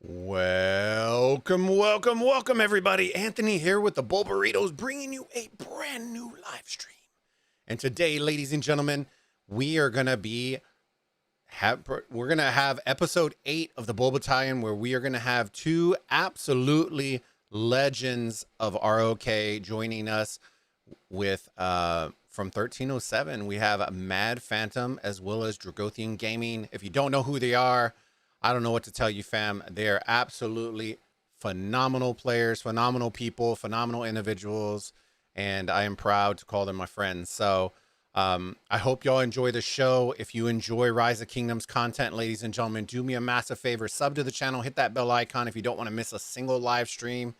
Welcome, everybody. Anthony here with the Bulbaritos, bringing you a brand new live stream. And today, ladies and gentlemen, we are gonna have episode 8 of the Bulbattalion, where we are gonna have two absolutely legends of ROK joining us with from 1307. We have Mad Phantom as well as Dragothien Gaming. If you don't know who they are, I don't know what to tell you, fam. They're absolutely phenomenal players, phenomenal people, phenomenal individuals, and I am proud to call them my friends. So I hope y'all enjoy the show. If you enjoy Rise of Kingdoms content, ladies and gentlemen, do me a massive favor. Sub to the channel, hit that bell icon if you don't want to miss a single live stream.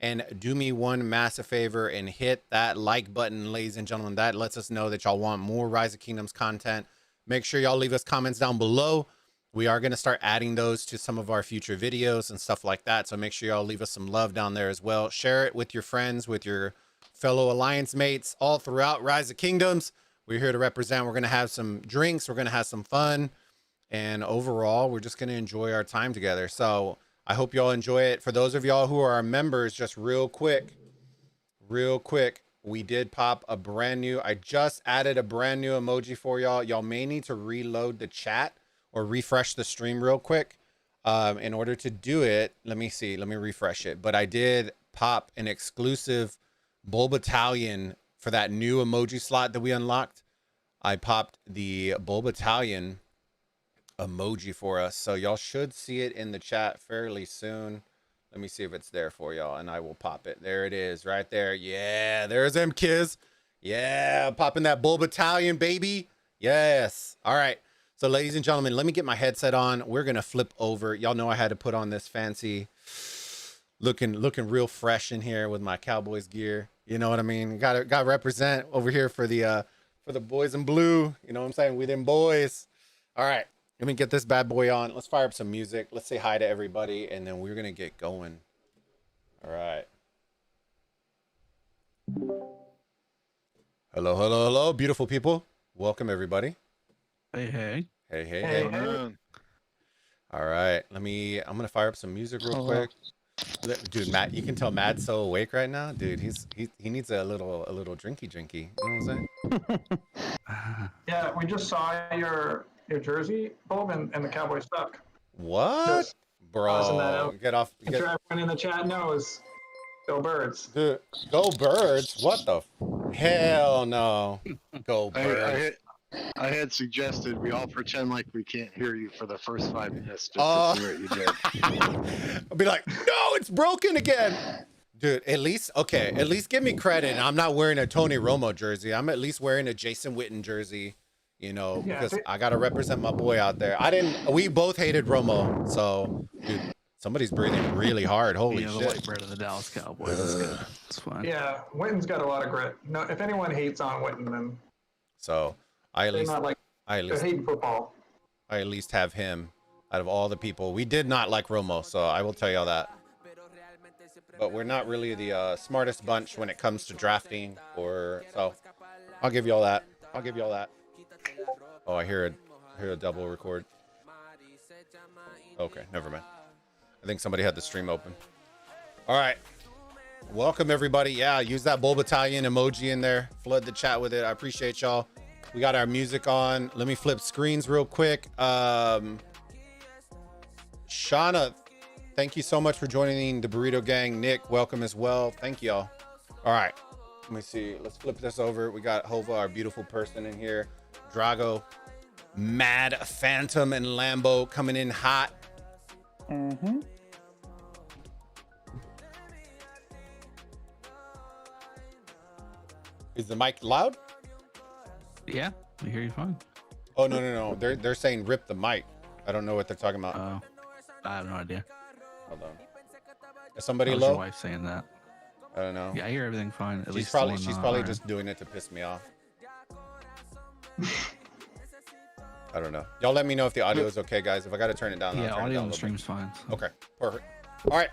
And do me one massive favor and hit that like button, ladies and gentlemen. That lets us know that y'all want more Rise of Kingdoms content. Make sure y'all leave us comments down below. We are going to start adding those to some of our future videos and stuff like that. So make sure y'all leave us some love down there as well. Share it with your friends, with your fellow alliance mates all throughout Rise of Kingdoms. We're here to represent. We're going to have some drinks. We're going to have some fun. And overall, we're just going to enjoy our time together. So I hope y'all enjoy it. For those of y'all who are our members, just real quick, we did pop a brand new, I just added a brand new emoji for y'all. Y'all may need to reload the chat or refresh the stream real quick. In order to do it, let me refresh it. But I did pop an exclusive Bulbattalion for that new emoji slot that we unlocked. I popped the Bulbattalion emoji for us. So y'all should see it in the chat fairly soon. Let me see if it's there for y'all, and I will pop it. There it is, right there. Yeah, there's them kids. Yeah, popping that Bulbattalion, baby. Yes. All right. So, ladies and gentlemen, let me get my headset on. We're gonna flip over. Y'all know I had to put on this fancy, looking real fresh in here with my Cowboys gear. You know what I mean? Got to represent over here for the boys in blue. You know what I'm saying? We them boys. All right, let me get this bad boy on. Let's fire up some music. Let's say hi to everybody, and then we're gonna get going. All right. Hello, beautiful people. Welcome, everybody. Hey. All right, I'm gonna fire up some music real quick. Dude, Matt, you can tell Matt's so awake right now. Dude, he needs a little drinky. You know what I'm saying? Yeah, we just saw your jersey, Bulb, and the Cowboy stuff. What? Just bro, get off. I'm sure everyone in the chat knows. Go Birds. Dude, go Birds. What the hell no. Go Birds. I had suggested we all pretend like we can't hear you for the first 5 minutes just to see what you did. I'll be like, no, it's broken again. Dude, at least give me credit. I'm not wearing a Tony Romo jersey. I'm at least wearing a Jason Witten jersey, you know, because I got to represent my boy out there. We both hated Romo. So, dude, somebody's breathing really hard. Holy shit. The white bread of the Dallas Cowboys. That's good. It's fine. Yeah, Witten's got a lot of grit. No, if anyone hates on Witten, then so I at least hate football. I at least have him out of all the people. We did not like Romo, so I will tell y'all that. But we're not really the smartest bunch when it comes to drafting, so I'll give y'all that. Oh, I hear a double record. Okay, never mind. I think somebody had the stream open. All right. Welcome, everybody. Yeah, use that Bulbattalion emoji in there. Flood the chat with it. I appreciate y'all. We got our music on. Let me flip screens real quick. Shauna, thank you so much for joining the Burrito Gang. Nick, welcome as well. Thank y'all. All right. Let me see. Let's flip this over. We got Hova, our beautiful person, in here. Drago, Mad Phantom, and Lambo coming in hot. Mm-hmm. Is the mic loud? Yeah, we hear you fine. Oh, no. They're saying rip the mic. I don't know what they're talking about. Oh, I have no idea. Hold on. Is somebody How's low? your wife saying that? I don't know. Yeah, I hear everything fine. At She's least probably just doing it to piss me off. I don't know. Y'all let me know if the audio is okay, guys. If I got to turn it down, yeah, I'll turn audio it down on the stream's fine. So. Okay, perfect. All right,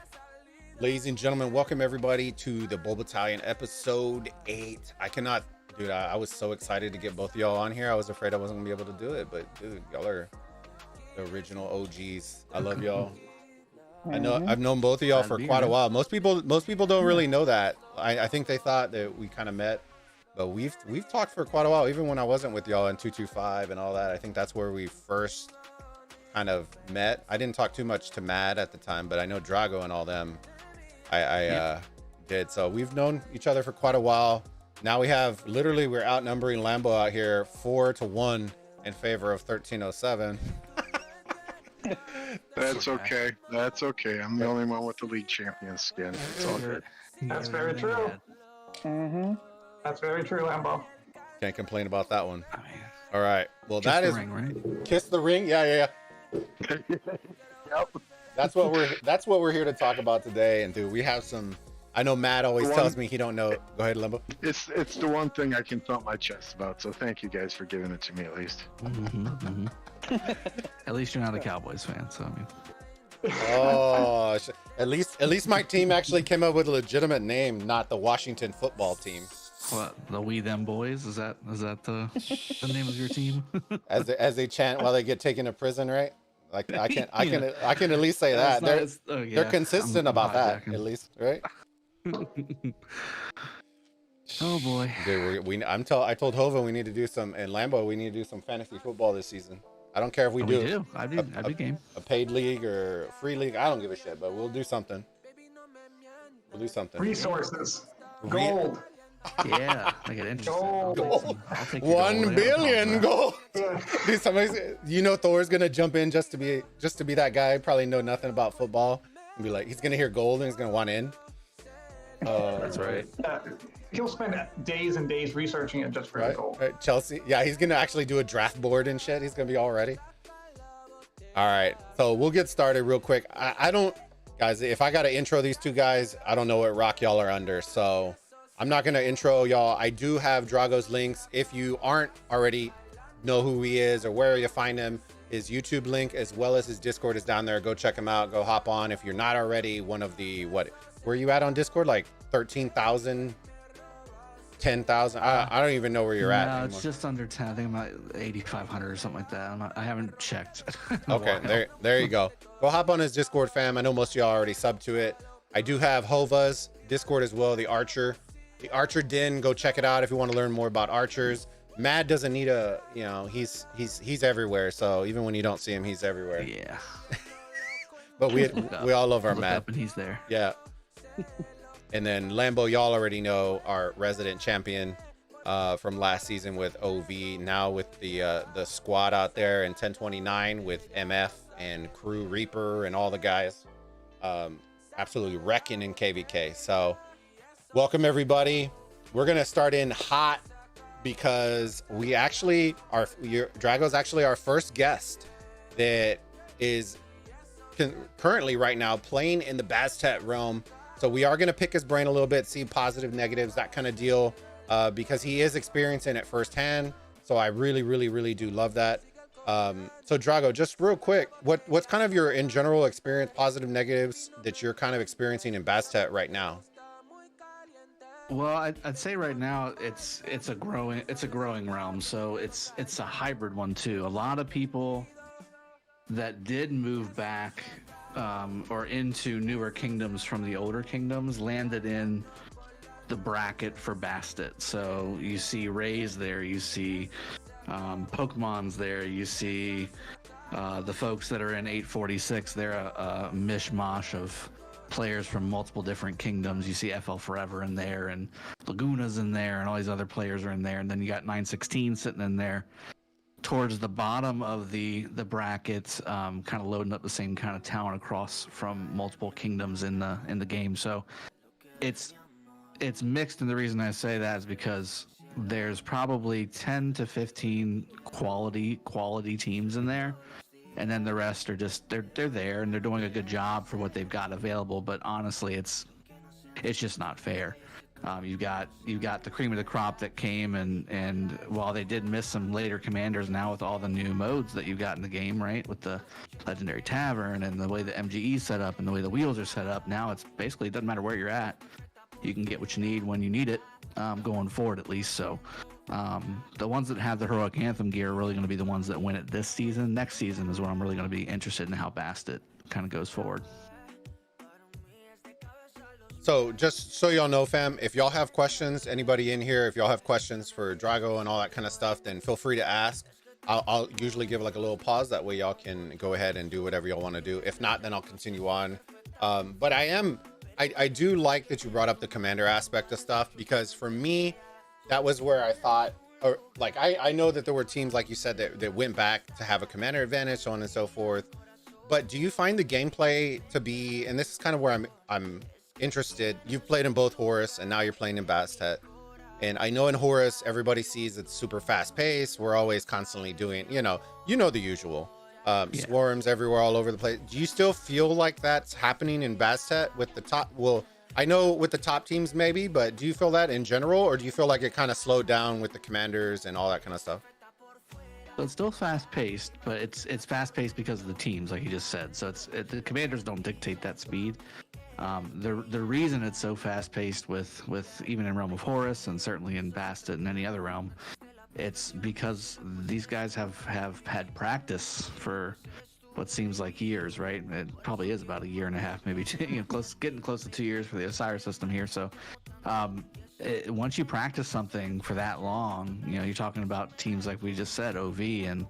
ladies and gentlemen, welcome everybody to the Bulbattalion episode 8. I cannot, dude. I was so excited to get both of y'all on here. I was afraid I wasn't gonna be able to do it, but dude, y'all are the original OGs. I love y'all. I know I've known both of y'all That'd for be quite a right. while. Most people don't really know that. I think they thought that we kind of met, but we've talked for quite a while. Even when I wasn't with y'all in 225 and all that, I think that's where we first kind of met. I didn't talk too much to Mad at the time, but I know Drago and all them. I did. So we've known each other for quite a while. Now we're outnumbering Lambo out here 4-1 in favor of 1307. That's okay. That's okay. I'm the only one with the league champion skin. It's all good. That's very true. That's very true, Lambo. Can't complain about that one. I mean, All right. Well, kiss that the is ring, right? Kiss the Ring. Yeah. Yep. That's what we're here to talk about today. And dude, we have some. I know Matt always tells me he don't know. Go ahead, Limbo. It's the one thing I can thump my chest about. So thank you guys for giving it to me at least. At least you're not a Cowboys fan, so I mean. Oh, at least my team actually came up with a legitimate name, not the Washington football team. What, the We Them Boys? Is that the name of your team? As they chant while they get taken to prison, right? Like I can at least say that they're consistent about that at least, right? Oh boy, dude, I told Hova we need to do some, and Lambo we need to do some fantasy football this season. I don't care if we do. I'd be game. A paid league or a free league. I don't give a shit, but we'll do something. Resources. Gold. Yeah, I get interested. Gold. I'll take your 1 gold. billion gold. Dude, Thor's gonna jump in just to be that guy. Probably know nothing about football and be like, he's gonna hear gold and he's gonna want in. That's right. He'll spend days and days researching it just for the gold. Right. Chelsea. Yeah, he's gonna actually do a draft board and shit. He's gonna be all ready. All right, so we'll get started real quick. I don't, guys. If I gotta intro these two guys, I don't know what rock y'all are under, so I'm not gonna intro y'all. I do have Drago's links. If you aren't already know who he is or where you find him, his YouTube link as well as his Discord is down there. Go check him out. Go hop on. If you're not already one of the where are you at on Discord? Like 13,000, 10,000. I don't even know where you're at. No, it's just under 10. I think I'm at 8,500 or something like that. I haven't checked. Okay, there you go. Go hop on his Discord, fam. I know most of y'all already subbed to it. I do have Hova's Discord as well, the Archer Den. Go check it out if you want to learn more about archers. Mad doesn't need he's everywhere. So even when you don't see him, he's everywhere. Yeah. But we all love our Look Mad. up and he's there. Yeah. And then Lambo, y'all already know, our resident champion from last season with OV. Now with the squad out there in 1029 with MF and Crew Reaper and all the guys. Absolutely wrecking in KVK. So welcome everybody. We're gonna start in hot because we actually Drago's actually our first guest that is currently right now playing in the Bastet realm. So we are going to pick his brain a little bit, see positive, negatives, that kind of deal, because he is experiencing it firsthand. So I really, really, really do love that. So Drago, just real quick, what's kind of your in general experience, positive, negatives that you're kind of experiencing in Bastet right now? Well, I'd say right now it's a growing realm. So it's a hybrid one too. A lot of people that did move back or into newer kingdoms from the older kingdoms landed in the bracket for Bastet. So you see Rays there, you see Pokemon's there, you see the folks that are in 846. They're a mishmash of players from multiple different kingdoms. You see FL Forever in there, and Laguna's in there, and all these other players are in there. And then you got 916 sitting in there towards the bottom of the brackets, kind of loading up the same kind of talent across from multiple kingdoms in the game. So it's mixed, and the reason I say that is because there's probably 10 to 15 quality teams in there, and then the rest are just they're there and they're doing a good job for what they've got available. But honestly, it's just not fair. You've got the cream of the crop that came, and while they did miss some later commanders, now with all the new modes that you've got in the game, right, with the Legendary Tavern and the way the MGE is set up and the way the wheels are set up, now it's basically, it doesn't matter where you're at, you can get what you need when you need it, going forward at least. So the ones that have the Heroic Anthem gear are really going to be the ones that win it this season. Next season is where I'm really going to be interested in how Bastet kind of goes forward. So just so y'all know, fam, if y'all have questions, anybody in here, if y'all have questions for Drago and all that kind of stuff, then feel free to ask. I'll usually give like a little pause. That way y'all can go ahead and do whatever y'all want to do. If not, then I'll continue on. But I do like that you brought up the commander aspect of stuff, because for me, that was where I thought, or like, I know that there were teams, like you said, that went back to have a commander advantage, so on and so forth. But do you find the gameplay to be, and this is kind of where I'm interested. You've played in both Horus and now you're playing in Bastet. And I know in Horus, everybody sees it's super fast paced. We're always constantly doing, you know the usual. Swarms everywhere, all over the place. Do you still feel like that's happening in Bastet with the top? Well, I know with the top teams maybe, but do you feel that in general, or do you feel like it kind of slowed down with the commanders and all that kind of stuff? So it's still fast paced, but it's fast paced because of the teams, like you just said. So the commanders don't dictate that speed. The reason it's so fast paced with even in Realm of Horus and certainly in Bastet and any other realm, it's because these guys have had practice for what seems like years, right? It probably is about a year and a half, maybe two, getting close to 2 years for the Osiris system here. So once you practice something for that long, you're talking about teams like we just said, OV, and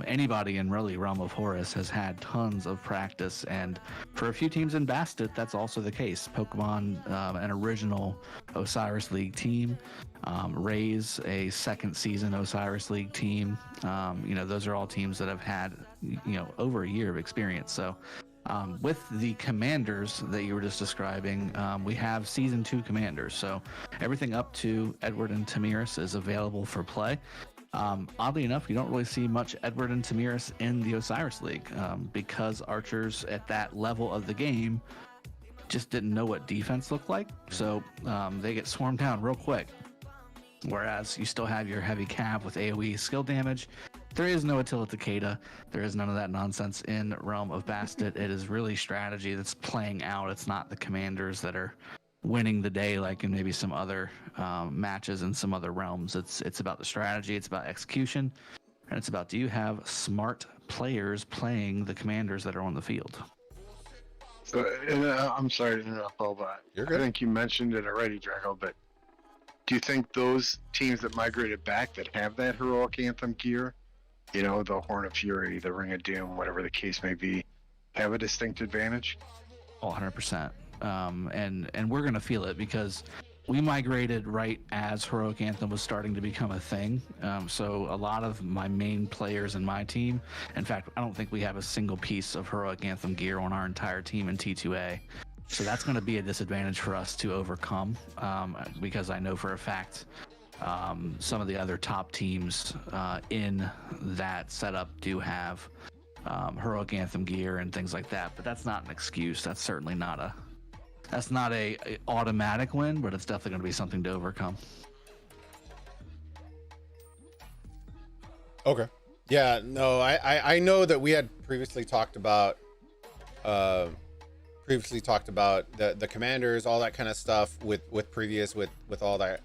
anybody in really Realm of Horus has had tons of practice, and for a few teams in Bastet, that's also the case. Pokemon, an original Osiris League team, Raise, a second season Osiris League team. Those are all teams that have had over a year of experience. So with the commanders that you were just describing, we have season 2 commanders. So everything up to Edward and Tamiris is available for play. Oddly enough, you don't really see much Edward and Tamiris in the Osiris League because archers at that level of the game just didn't know what defense looked like. So they get swarmed down real quick. Whereas you still have your heavy cav with AoE skill damage. There is no Attila Takeda. There is none of that nonsense in Realm of Bastet. It is really strategy that's playing out. It's not the commanders that are winning the day like in maybe some other matches in some other realms. It's about the strategy, it's about execution, and it's about, do you have smart players playing the commanders that are on the field? So, I'm sorry to interrupt, but I think you mentioned it already, Drago, but do you think those teams that migrated back that have that heroic anthem gear, the Horn of Fury, the Ring of Doom, whatever the case may be, have a distinct advantage? Oh, 100%. And we're going to feel it because we migrated right as Heroic Anthem was starting to become a thing. So a lot of my main players in my team, in fact, I don't think we have a single piece of Heroic Anthem gear on our entire team in T2A. So that's going to be a disadvantage for us to overcome because I know for a fact some of the other top teams in that setup do have Heroic Anthem gear and things like that. But that's not an excuse. That's certainly not a automatic win, but it's definitely going to be something to overcome. Okay. Yeah, no, I know that we had previously talked about the commanders, all that kind of stuff with all that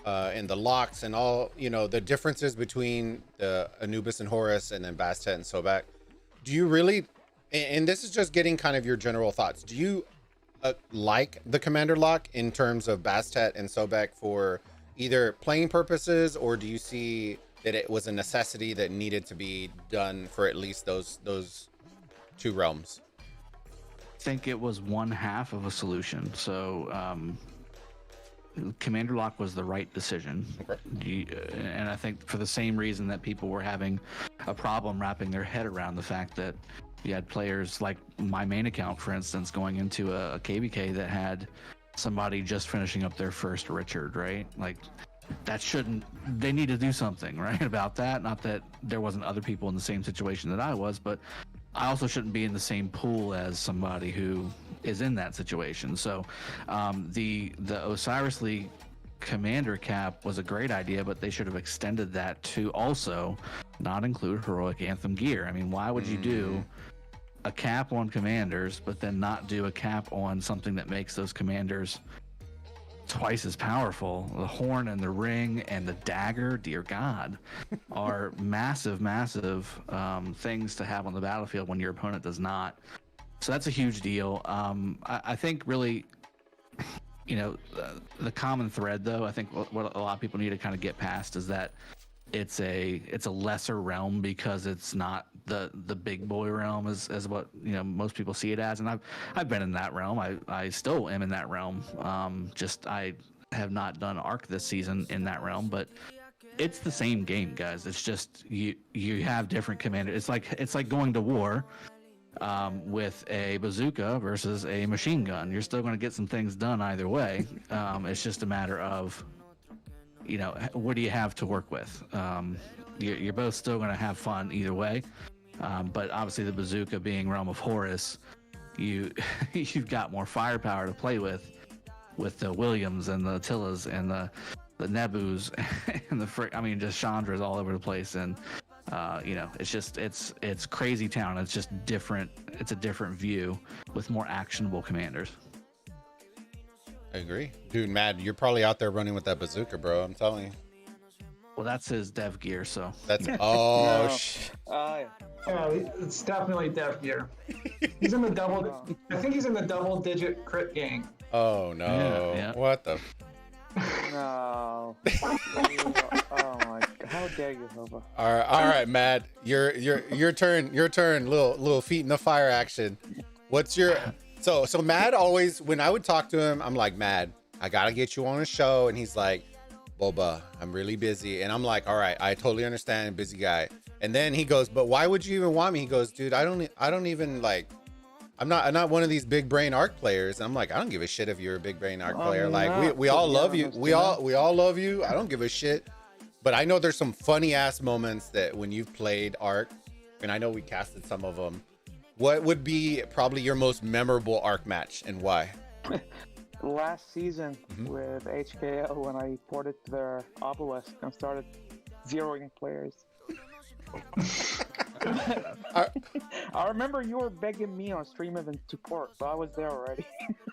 and the locks and all, the differences between the Anubis and Horus and then Bastet and Sobek. Do you really, and this is just getting kind of your general thoughts, do you like the commander lock in terms of Bastet and Sobek for either playing purposes, or do you see that it was a necessity that needed to be done for at least those 2 realms? I think it was one half of a solution. So commander lock was the right decision. Okay. And I think for the same reason that people were having a problem wrapping their head around the fact that you had players like my main account, for instance, going into a KBK that had somebody just finishing up their first Richard, right? Like, that shouldn't, they need to do something, right, about that. Not that there wasn't other people in the same situation that I was, but I also shouldn't be in the same pool as somebody who is in that situation. So the Osiris League commander cap was a great idea, but they should have extended that to also not include Heroic Anthem gear. I mean, why would you do a cap on commanders, but then not do a cap on something that makes those commanders twice as powerful? The horn and the ring and the dagger, dear God, are massive things to have on the battlefield when your opponent does not. So that's a huge deal. I think really the common thread, though, I think what a lot of people need to kind of get past is that it's a lesser realm because it's not the big boy realm as what most people see it as. And I've been in that realm. I still am in that realm. Just I have not done Arc this season in that realm, but it's the same game, guys. It's just you have different commanders. It's like going to war with a bazooka versus a machine gun. You're still going to get some things done either way. It's just a matter of what do you have to work with. You're both still going to have fun either way, but obviously the bazooka being realm of Horus, you've got more firepower to play with the Williams and the Attilas and the Nebus and just Chandras all over the place. And it's crazy town. It's just different. It's a different view with more actionable commanders. I agree, dude. Mad, you're probably out there running with that bazooka, bro. I'm telling you. Well, that's his dev gear, so that's Yeah, it's definitely dev gear. He's in the double. I think he's in the double-digit crit gang. Oh no! Yeah. What the? No. Oh my God. How dare you, Bulba? All right, Mad. Your turn. Little feet in the fire action. What's your so Mad always, when I would talk to him, I'm like, Mad, I gotta get you on a show, and he's like, Bulba, I'm really busy, and I'm like, all right, I totally understand, busy guy. And then he goes, but why would you even want me? He goes, dude, I don't even like. I'm not one of these big brain Arc players. And I'm like, I don't give a shit if you're a big brain Arc player. Like we all love you. We all love you. I don't give a shit. But I know there's some funny ass moments that when you've played Arc, and I know we casted some of them. What would be probably your most memorable Arc match and why? Last season with HKL, when I ported their obelisk and started zeroing players. I remember you were begging me on stream event to port, so I was there already.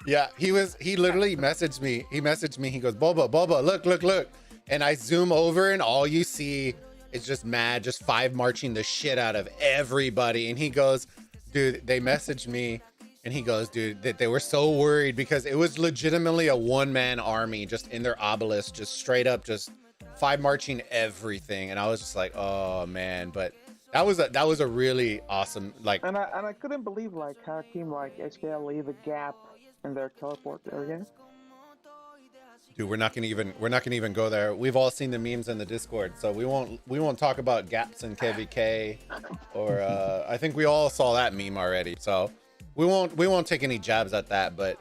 Yeah, he literally messaged me. He goes, Bulba, look. And I zoom over and all you see is just Mad, just 5 marching the shit out of everybody. And he goes, dude, they messaged me. And he goes, dude, that they were so worried because it was legitimately a 1-man army just in their obelisk, just straight up, just 5 marching everything. And I was just like, oh man. But that was a really awesome, like, and I couldn't believe like how a team like HKL leave a gap in their teleport area. dude, we're not gonna even go there. We've all seen the memes in the Discord, so we won't talk about gaps in KVK, or I think we all saw that meme already. So we won't take any jabs at that. But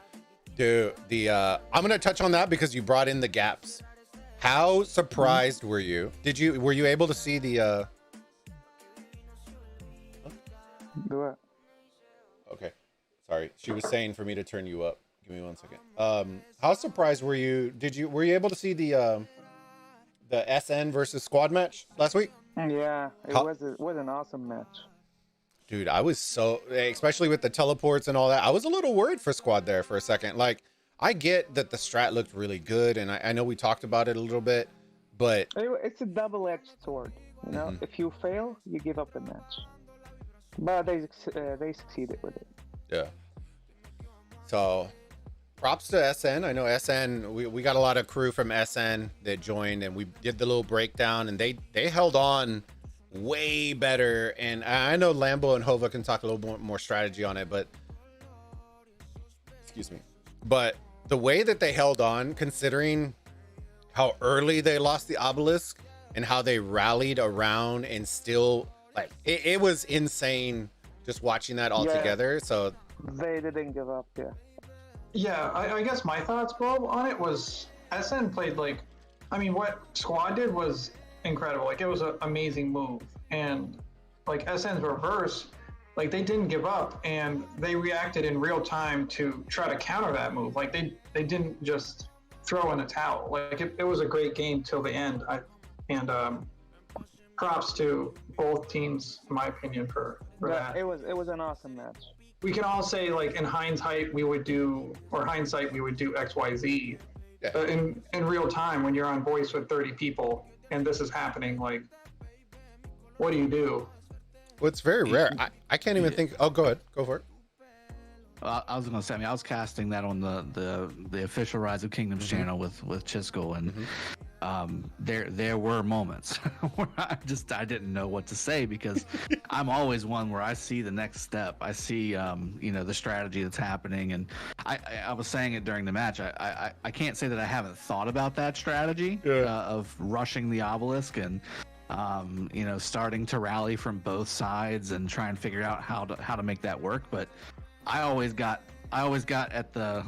dude, I'm gonna touch on that because you brought in the gaps. How surprised were you? Were you able to see the? Do it. Okay, sorry. She was saying for me to turn you up. Give me 1 second. How surprised were you? Were you able to see the SN versus squad match last week? Yeah, it was an awesome match. Dude, I was especially with the teleports and all that. I was a little worried for squad there for a second. Like, I get that the strat looked really good, and I know we talked about it a little bit, but It's a double-edged sword. You know, if you fail, you give up the match. But they succeeded with it. yeah. So, props to SN. I know SN. We got a lot of crew from SN that joined, and we did the little breakdown, and they held on way better. And I know Lambo and Hova can talk a little more strategy on it, but excuse me. But the way that they held on, considering how early they lost the obelisk and how they rallied around and still, like, it was insane just watching that all together. So they didn't give up. Yeah, I guess my thoughts, Bob, on it was SN played what Squad did was incredible. Like, it was an amazing move. And like SN's reverse, like, they didn't give up and they reacted in real time to try to counter that move. Like, they didn't just throw in the towel. Like, it was a great game till the end. Props to both teams, in my opinion, for that. It was an awesome match. We can all say, like, in hindsight we would do XYZ. Yeah. In real time, when you're on voice with 30 people and this is happening, like, what do you do? Well, it's very rare. I can't even think. Oh, go ahead. Go for it. I was gonna say, I mean, I was casting that on the official Rise of Kingdoms channel with Chisco, and there were moments where I didn't know what to say, because I'm always one where I see the next step. I see the strategy that's happening, and I was saying it during the match. I can't say that I haven't thought about that strategy of rushing the obelisk and starting to rally from both sides and try and figure out how to make that work. But I always got at the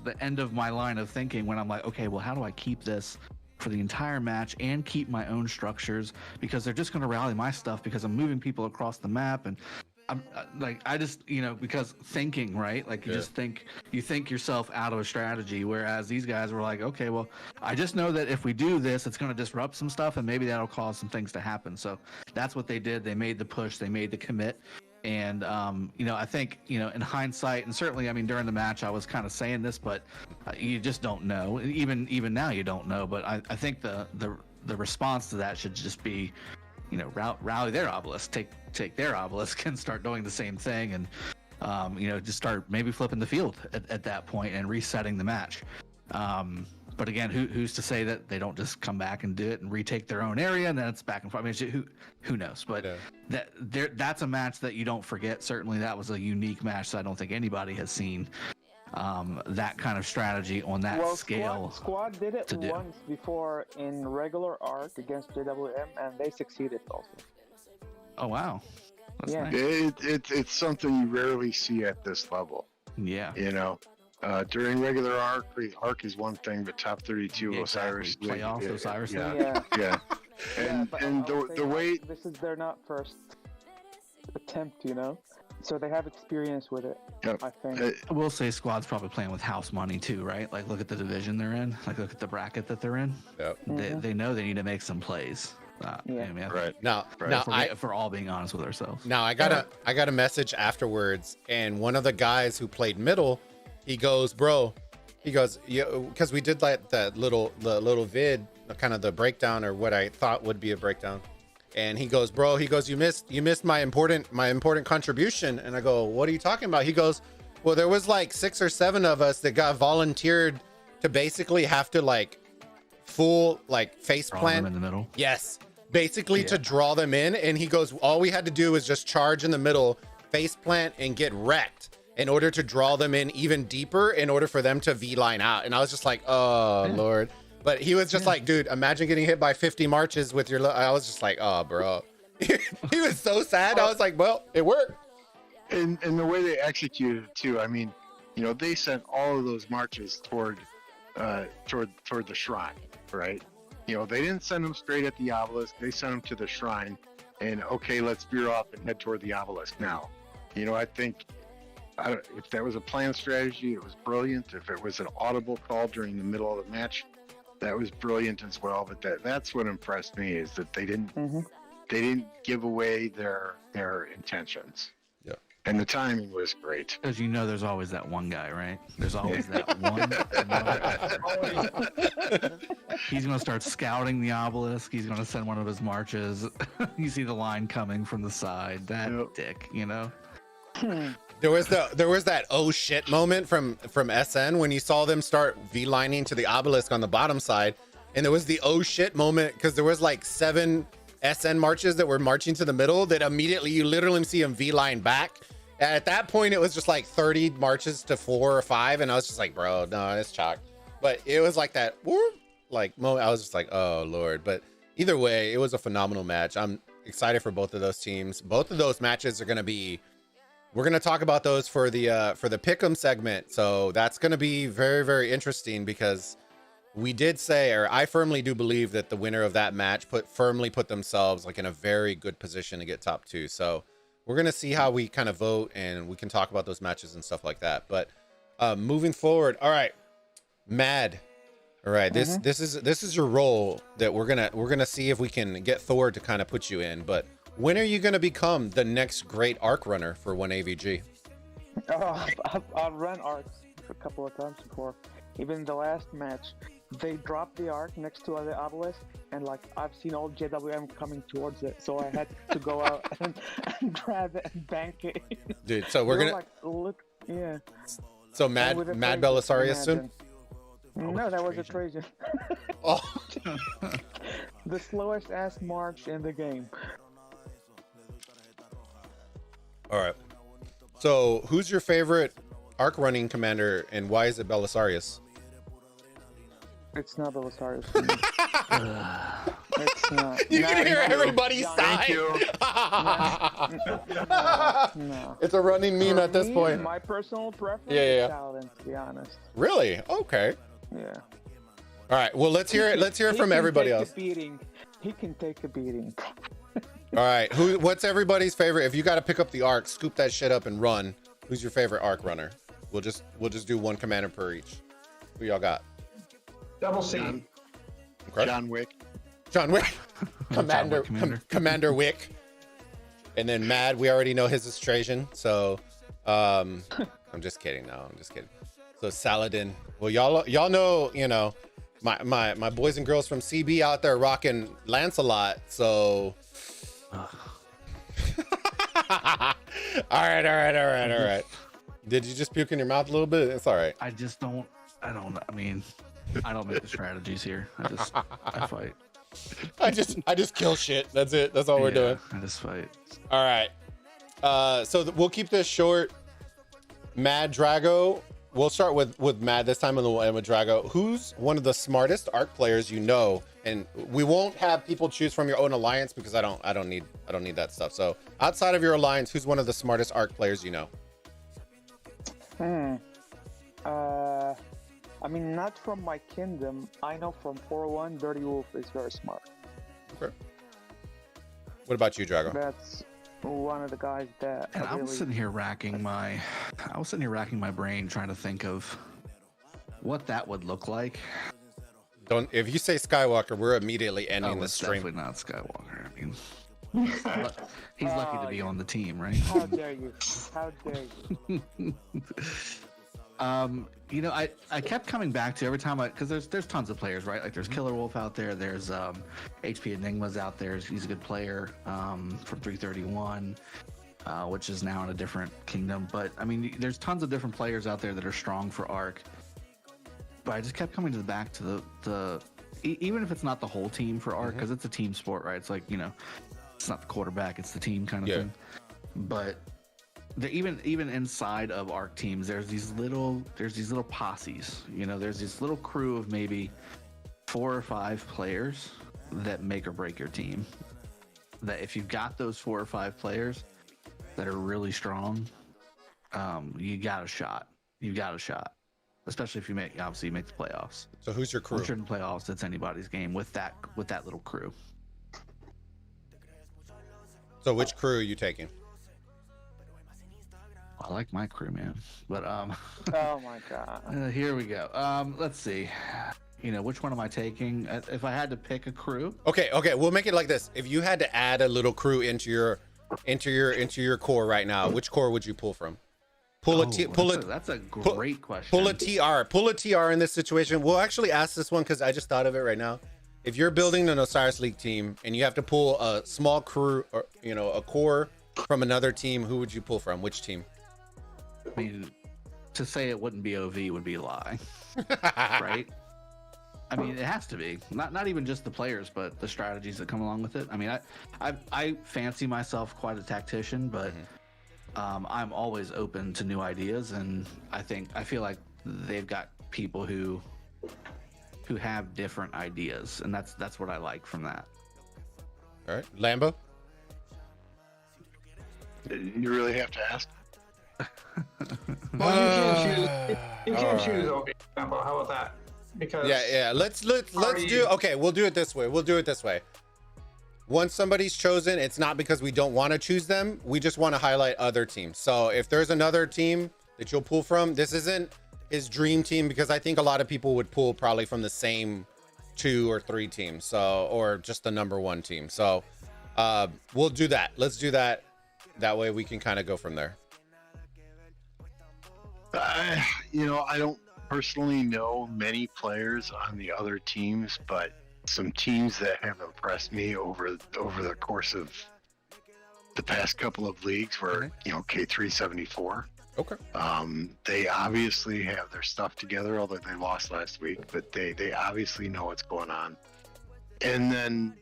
the end of my line of thinking when I'm like, okay, well, how do I keep this for the entire match and keep my own structures, because they're just going to rally my stuff because I'm moving people across the map, and I'm because thinking, right? Like you just think yourself out of a strategy, whereas these guys were like, okay, well, I just know that if we do this, it's going to disrupt some stuff, and maybe that'll cause some things to happen. So that's what they did. They made the push, they made the commit. And, I think, in hindsight, and certainly, I mean, during the match, I was kind of saying this, but you just don't know. Even now, you don't know. But I think the response to that should just be, rally their obelisk, take their obelisk and start doing the same thing. And, just start maybe flipping the field at that point and resetting the match. But again, who's to say that they don't just come back and do it and retake their own area, and then it's back and forth? I mean, who knows? But that's a match that you don't forget. Certainly, that was a unique match that I don't think anybody has seen that kind of strategy on that scale. Squad did it once before in regular arc against JWM, and they succeeded also. Oh wow! That's nice. It's something you rarely see at this level. Yeah. During regular arc is one thing, but top 32 Osiris League, playoff Osiris League. Yeah. And the way this is their not first attempt, so they have experience with it. Yep. I think. I will say Squad's probably playing with house money too, right? Like look at the division they're in, like look at the bracket that they're in. Yep. They know they need to make some plays. Right. Now, if we're all being honest with ourselves. Now I got a message afterwards, and one of the guys who played middle, he goes, bro, because we did like the little vid, kind of the breakdown, or what I thought would be a breakdown. And he goes, bro, you missed my important contribution. And I go, what are you talking about? He goes, well, there was like 6 or 7 of us that got volunteered to basically have to like full like face plant in the middle. Yes. Basically to draw them in. And he goes, all we had to do was just charge in the middle, face plant, and get wrecked in order to draw them in even deeper, in order for them to V-line out. And I was just like, oh, Lord. But he was just like, dude, imagine getting hit by 50 marches with your... I was just like, oh, bro. He was so sad. I was like, well, it worked. And the way they executed it, too, I mean, they sent all of those marches toward the shrine, right? They didn't send them straight at the obelisk. They sent them to the shrine. And, okay, let's veer off and head toward the obelisk now. I think... if that was a planned strategy, it was brilliant. If it was an audible call during the middle of the match, that was brilliant as well. But that's what impressed me, is that they didn't give away their intentions. Yeah. And the timing was great. Because there's always that one guy, right? There's always that one. He's going to start scouting the obelisk. He's going to send one of his marches. You see the line coming from the side. That dick, There was that oh shit moment from SN when you saw them start V-lining to the obelisk on the bottom side, and there was the oh shit moment because there was like 7 SN marches that were marching to the middle that immediately you literally see them V-line back. And at that point, it was just like 30 marches to 4 or 5, and I was just like, bro, no, it's chalk. But it was like that whoop, like moment. I was just like, oh Lord. But either way, it was a phenomenal match. I'm excited for both of those teams. Both of those matches are going to be. We're going to talk about those for the Pick'em segment. So that's going to be very, very interesting, because we did say, or I firmly do believe, that the winner of that match firmly put themselves like in a very good position to get top 2. So we're going to see how we kind of vote, and we can talk about those matches and stuff like that. But moving forward. All right, Mad. All right. This is your role that we're going to see if we can get Thor to kind of put you in. But when are you going to become the next great arc runner for 1AVG? Oh, I've run arcs a couple of times before. Even the last match, they dropped the arc next to the obelisk, and like I've seen all JWM coming towards it, so I had to go out and grab it and bank it. Dude, so we're gonna like, look, Yeah. So And Mad with a Mad Trajan, Belisarius too? imagine. No, that was a Trajan. Oh. The slowest ass march in the game. All right. So who's your favorite arc running commander and why is it Belisarius? It's not Osiris. It's not. You can hear everybody Thank sigh. you. No. It's a running meme For at this me, point. My personal preference Yeah. is Saladin, to be honest. Really? Okay. Yeah. All right. Well, let's hear it. Let's hear it from everybody else. He can take a beating. All right. What's everybody's favorite? If you got to pick up the arc, scoop that shit up and run. Who's your favorite arc runner? We'll just do one commander per each. Who y'all got? Double C. Okay. John Wick. John Wick. Commander Wick. And then Mad, we already know his is Trajan. So I'm just kidding. No, I'm just kidding. So Saladin. Well, y'all know, you know, my boys and girls from CB out there rocking Lancelot. So all right. Did you just puke in your mouth a little bit? It's all right. I mean, I don't make the strategies here. I fight. I just kill shit. That's it. That's all we're doing. I just fight. All right. So we'll keep this short. Mad Drago. We'll start with Mad this time, and then we'll end with Drago. Who's one of the smartest arc players you know? And we won't have people choose from your own alliance because I don't need that stuff. So outside of your alliance, who's one of the smartest arc players you know? I mean, not from my kingdom. I know from 4-1, Dirty Wolf is very smart. Okay. What about you, Drago? That's one of the guys that And I was sitting here racking my brain trying to think of what that would look like. If you say Skywalker, we're immediately ending the It's stream. definitely not Skywalker. I mean, he's lucky to be on the team, right? How dare you? How dare you? You know, I kept coming back to every time because there's tons of players, right? Like there's Killer Wolf out there, there's HP Enigma's out there. He's a good player from 331, which is now in a different kingdom. But I mean, there's tons of different players out there that are strong for Arc. But I just kept coming back to the even if it's not the whole team for Arc, because it's a team sport, right? It's like, you know, it's not the quarterback, it's the team kind of thing. But even inside of Arc teams, there's these little posses. You know, there's this little crew of maybe 4 or 5 players that make or break your team. That if you've got those 4 or 5 players that are really strong, you got a shot. You got a shot. Especially if you make the playoffs. So who's your crew? Once you're in the playoffs, it's anybody's game with that little crew. So which crew are you taking? I like my crew, man. But Oh my god. here we go. Let's see. You know, which one am I taking? If I had to pick a crew. Okay, we'll make it like this. If you had to add a little crew into your core right now, which core would you pull from? That's a great question. Pull a TR in this situation. We'll actually ask this one because I just thought of it right now. If you're building an Osiris League team and you have to pull a small crew or, you know, a core from another team, who would you pull from? Which team? I mean, to say it wouldn't be OV would be a lie, right? I mean, it has to be. Not even just the players, but the strategies that come along with it. I mean, I fancy myself quite a tactician, but I'm always open to new ideas, and I feel like they've got people who have different ideas, and that's what I like from that. All right, Lambo. You really have to ask. Well, you can't choose OV. How about that? Because let's do. Okay, we'll do it this way. Once somebody's chosen, it's not because we don't want to choose them. We just want to highlight other teams. So if there's another team that you'll pull from, this isn't his dream team, because I think a lot of people would pull probably from the same 2 or 3 teams. So, or just the number 1 team. So we'll do that. Let's do that. That way we can kind of go from there. You know, I don't personally know many players on the other teams, but some teams that have impressed me over the course of the past couple of leagues were, you know, K374. Okay. They obviously have their stuff together, although they lost last week, but they obviously know what's going on. And then,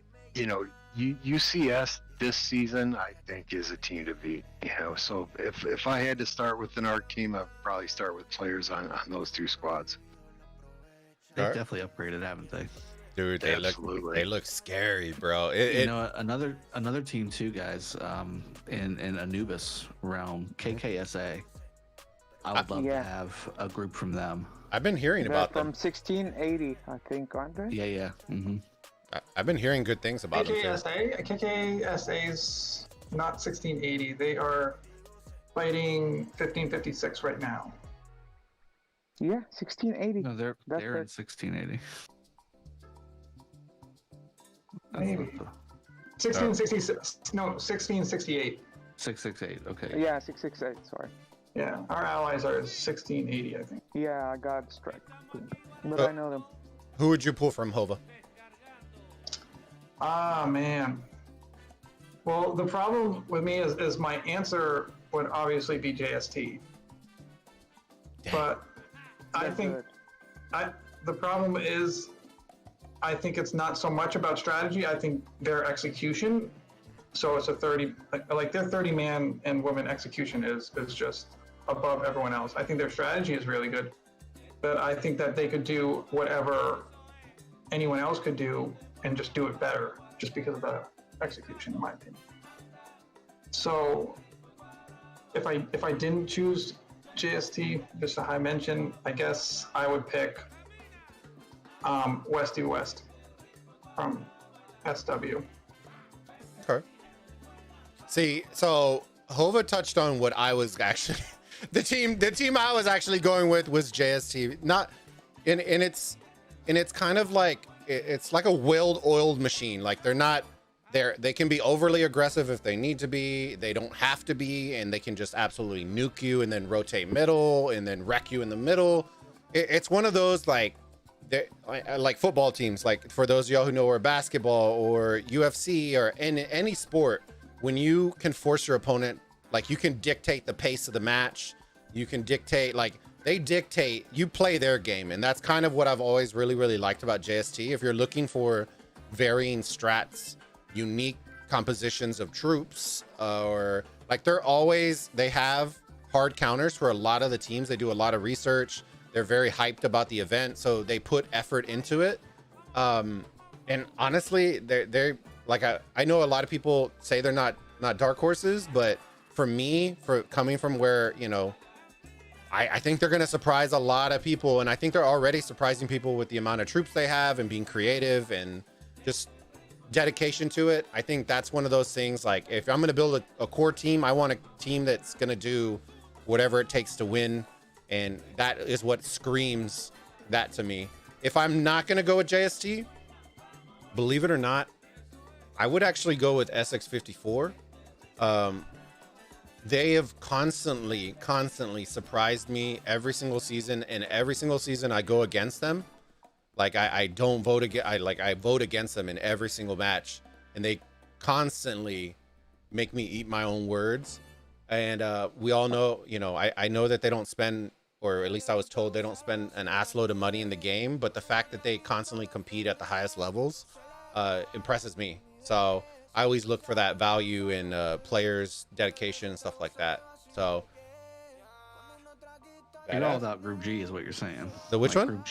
UCS this season, I think, is a team to beat. So if I had to start with an ARC team, I'd probably start with players on those two squads. They've definitely upgraded, haven't they? Dude, they look scary, bro. Another team too, guys. In Anubis realm, KKSA. I would love to have a group from them. I've been hearing about them. From 1680, I think, aren't they? Yeah. Mm-hmm. I've been hearing good things about them. KKSA's not 1680. They are fighting 1556 right now. Yeah, 1680. No, they're in 1680. Maybe. 1666. No, 1668. 668. Okay. Yeah, 668. Sorry. Yeah, our allies are 1680, I think. Yeah, I got strike, but I know them. Who would you pull from, Hova? Ah, man. Well, the problem with me is my answer would obviously be JST. But I think the problem is I think it's not so much about strategy. I think their execution. So it's a 30, like their 30-man and woman execution is just above everyone else. I think their strategy is really good, but I think that they could do whatever anyone else could do and just do it better, just because of the execution, in my opinion. So if I didn't choose JST, just a high mention, I guess I would pick Westy West from SW. Okay. See, so Hova touched on what I was actually the team I was actually going with was JST. Not and it's kind of like it's like a well-oiled machine. Like they can be overly aggressive if they need to be. They don't have to be, and they can just absolutely nuke you and then rotate middle and then wreck you in the middle. It's one of those like football teams. Like for those of y'all who know, or basketball or UFC or any sport, when you can force your opponent, like you can dictate the pace of the match. You can dictate, like they dictate, you play their game. And that's kind of what I've always really, really liked about JST. If you're looking for varying strats, unique compositions of troops, or like they have hard counters for a lot of the teams. They do a lot of research. They're very hyped about the event, so they put effort into it. And honestly, they're like, I know a lot of people say they're not dark horses, but for me, for coming from where, I think they're going to surprise a lot of people. And I think they're already surprising people with the amount of troops they have and being creative and just dedication to it. I think that's one of those things. Like if I'm going to build a core team, I want a team that's going to do whatever it takes to win. And that is what screams that to me. If I'm not going to go with JST, believe it or not, I would actually go with SX54. They have constantly surprised me every single season, and every single season I go against them. Like I don't vote against, I vote against them in every single match, and they constantly make me eat my own words. And we all know, I know that they don't spend, or at least I was told they don't spend an ass load of money in the game, but the fact that they constantly compete at the highest levels impresses me. So I always look for that value in players' dedication and stuff like that. So you're all about Group G, is what you're saying. The which one? Group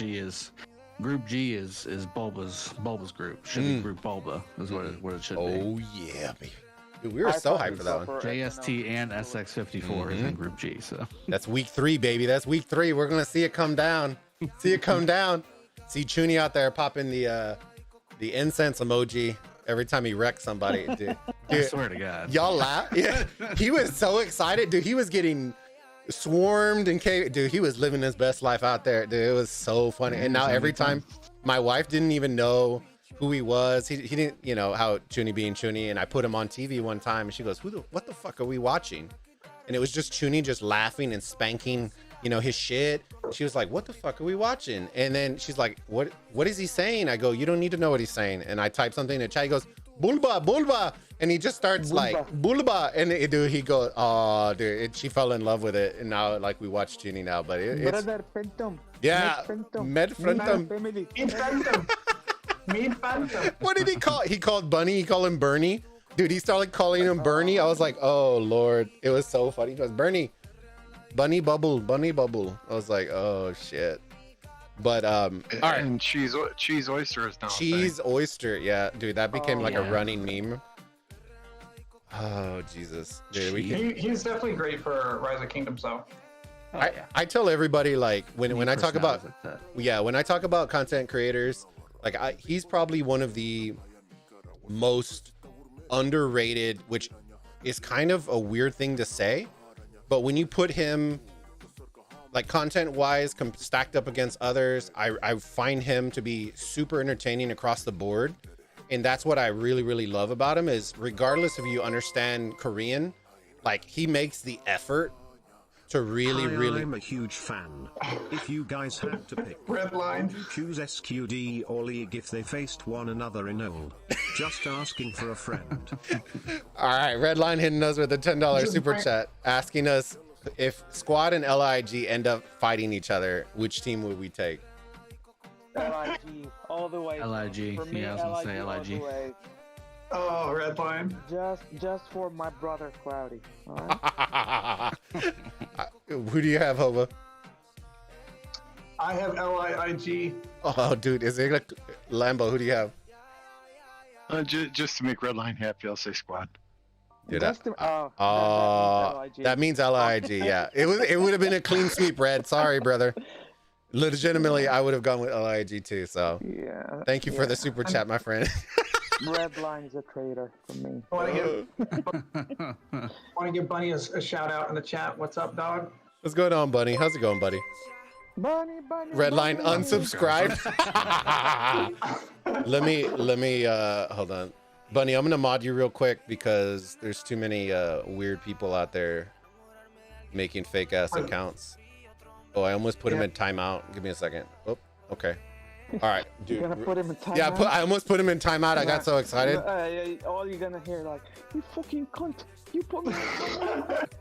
G is Bulba's group. Should be Group Bulba is what it should be. Oh yeah, baby. Dude, we were so hyped for that one. JST and SX54 is in Group G, so that's week 3, baby. That's week 3. We're gonna see it come down. See Chuni out there popping the incense emoji every time he wrecks somebody. Dude, I swear to God, y'all laugh. Yeah, he was so excited, dude. He was getting swarmed and dude, he was living his best life out there. Dude, it was so funny. And now every time, my wife didn't even know who he was. He didn't, how Chuni being Chuni. And I put him on TV one time, and she goes, what the fuck are we watching? And it was just Chuni just laughing and spanking, his shit. She was like, what the fuck are we watching? And then she's like, what is he saying? I go, you don't need to know what he's saying. And I type something in the chat. He goes, Bulba, and he just starts Bulba. like Bulba, and dude, he goes, oh, dude, she fell in love with it, and now like we watch Genie now, but it's Brother Phantom. yeah, Med Phantom. Family. Meet Phantom. Meet Phantom. What did he call? He called Bunny. He called him Bernie. Dude, he started calling him Bernie. I was like, oh Lord, it was so funny. He goes, Bernie, Bunny Bubble. I was like, oh shit. But all right. And cheese oyster is now. Cheese oyster, yeah, dude, that became like a yeah. running meme. Oh Jesus, dude, He's definitely great for Rise of Kingdoms, though. Oh, I tell everybody like when I talk about personalities when I talk about content creators, like he's probably one of the most underrated, which is kind of a weird thing to say, but when you put him like content wise stacked up against others, I find him to be super entertaining across the board. And that's what I really love about him, is regardless if you understand Korean, like he makes the effort to really I'm a huge fan. If you guys had to pick, Red line. would you choose SQD or League if they faced one another in OL? Just asking for a friend. All right, Redline hitting us with a $10 super chat, asking us if Squad and LIG end up fighting each other, which team would we take? LIG all the way. LIG. For me, Yeah, I was gonna say all LIG. the way. Oh, red line. Just for my brother Cloudy. All right? Who do you have, Hova? I have LIIG. Oh, dude, is it like Lambo? Who do you have? Just to make Redline happy, I'll say Squad. Dude, Just to- that that means LIG. Yeah, it would have been a clean sweep, Red. Sorry, brother. Legitimately, I would have gone with LIG too. So Yeah. thank you for the super chat, my friend. Red line is a traitor for me. I want to give Bunny a shout out in the chat. What's up, dog? What's going on, Bunny? How's it going, buddy? Bunny. Redline Bunny. unsubscribed. let me hold on. Bunny, I'm gonna mod you real quick because there's too many weird people out there making fake ass accounts. Oh, I almost put him in timeout. Give me a second. Oh, okay. All right, dude. You're gonna put him in timeout? Yeah, I almost put him in timeout. I got so excited. All you're gonna hear like, you fucking cunt. You put me.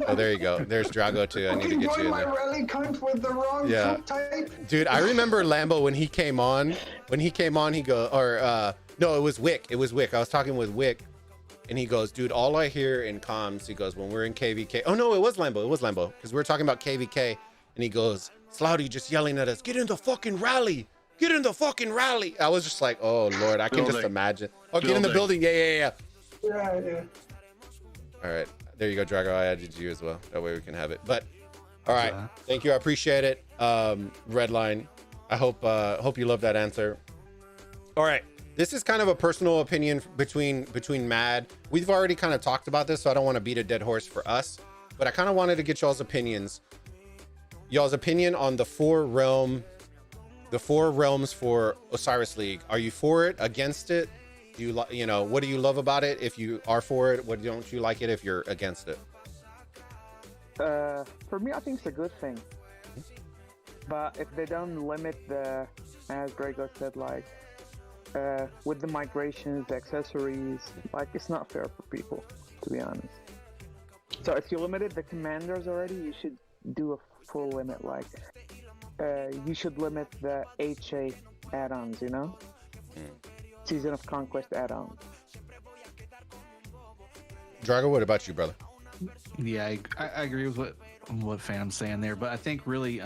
Oh, there you go. There's Drago too. I need to get you in my there. rally cunt with the wrong type. Dude, I remember Lambo when he came on. He goes, no, it was Wick. I was talking with Wick, and he goes, dude, all I hear in comms, he goes, when we're in KVK. Oh no, it was Lambo, because we were talking about KVK, and he goes, Slouty just yelling at us, get in the fucking rally. I was just like, oh Lord, I can just imagine. Oh, get in the building. Yeah. Yeah. All right, there you go, Drago. I added you as well. That way we can have it. But all right, thank you. I appreciate it. Redline. I hope you love that answer. All right, this is kind of a personal opinion between Mad. We've already kind of talked about this, so I don't want to beat a dead horse for us. But I kind of wanted to get y'all's opinions. Y'all's opinion on the four realms for Osiris League. Are you for it? Against it? Do you what do you love about it? If you are for it, what don't you like it if you're against it? For me, I think it's a good thing. But if they don't limit the, as Drago said, like with the migrations, the accessories, like it's not fair for people, to be honest. So if you limited the commanders already, you should do a full limit. Like you should limit the HA add-ons, Season of Conquest add-ons. Drago, what about you, brother? Yeah, I agree with what Phantom's saying there, but I think really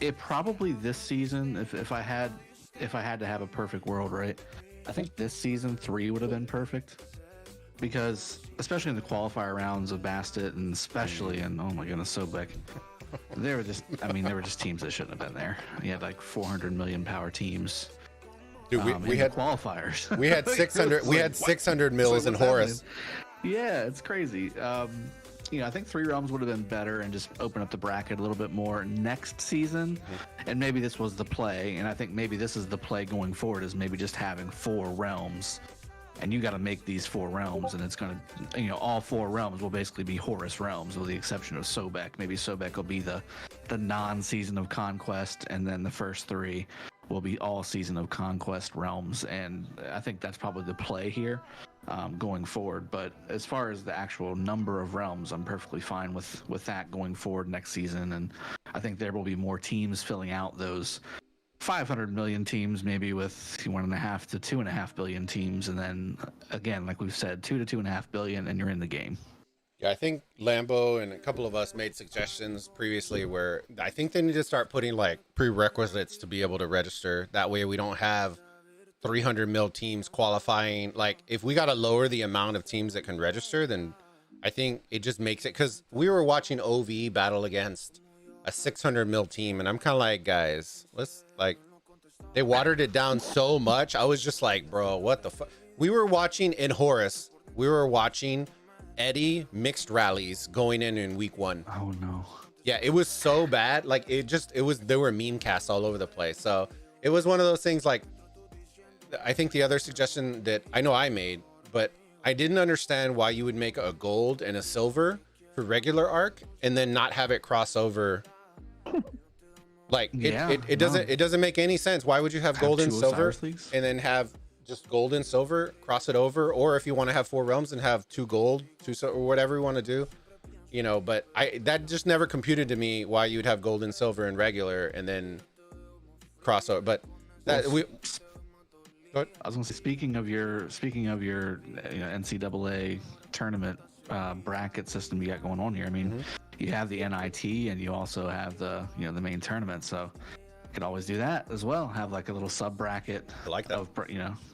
it probably this season, if I had to have a perfect world, right? I think this season 3 would have been perfect, because especially in the qualifier rounds of Bastet, and especially in, oh my goodness, Sobek, they were just teams that shouldn't have been there. You had like 400 million power teams. Dude, we had qualifiers. We had 600. We had 600 mils in Horus. Yeah, it's crazy. I think 3 realms would have been better and just open up the bracket a little bit more next season. And maybe this was the play, and I think maybe this is the play going forward, is maybe just having 4 realms, and you got to make these 4 realms, and it's gonna, all 4 realms will basically be Horus realms, with the exception of Sobek. Maybe Sobek will be the non-season of Conquest, and then the first 3 will be all Season of Conquest realms, and I think that's probably the play here going forward. But as far as the actual number of realms, I'm perfectly fine with that going forward next season, and I think there will be more teams filling out those 500 million teams, maybe with 1.5 to 2.5 billion teams, and then again, like we've said, 2 to 2.5 billion, and you're in the game. Yeah, I think Lambo and a couple of us made suggestions previously where I think they need to start putting like prerequisites to be able to register. That way we don't have 300 mil teams qualifying. Like if we got to lower the amount of teams that can register, then I think it just makes it, because we were watching OV battle against a 600 mil team, and I'm kind of like, guys, let's like, they watered it down so much. I was just like, bro, what the fuck? We were watching in Horus, we were watching Eddie mixed rallies going in week 1. Oh no. Yeah, it was so bad. Like there were meme casts all over the place. So it was one of those things. Like, I think the other suggestion that I know I made, but I didn't understand why you would make a gold and a silver for regular arc and then not have it cross over. Like it doesn't make any sense. Why would you have gold and silver and then have just gold and silver, cross it over? Or if you want to have 4 realms and have 2 gold, 2 or whatever you want to do, you know. But that just never computed to me why you would have gold and silver and regular and then cross over. But that I was gonna say, speaking of your NCAA tournament bracket system you got going on here, I mean, you have the NIT and you also have the the main tournament, so you could always do that as well. Have like a little sub bracket, I like that, of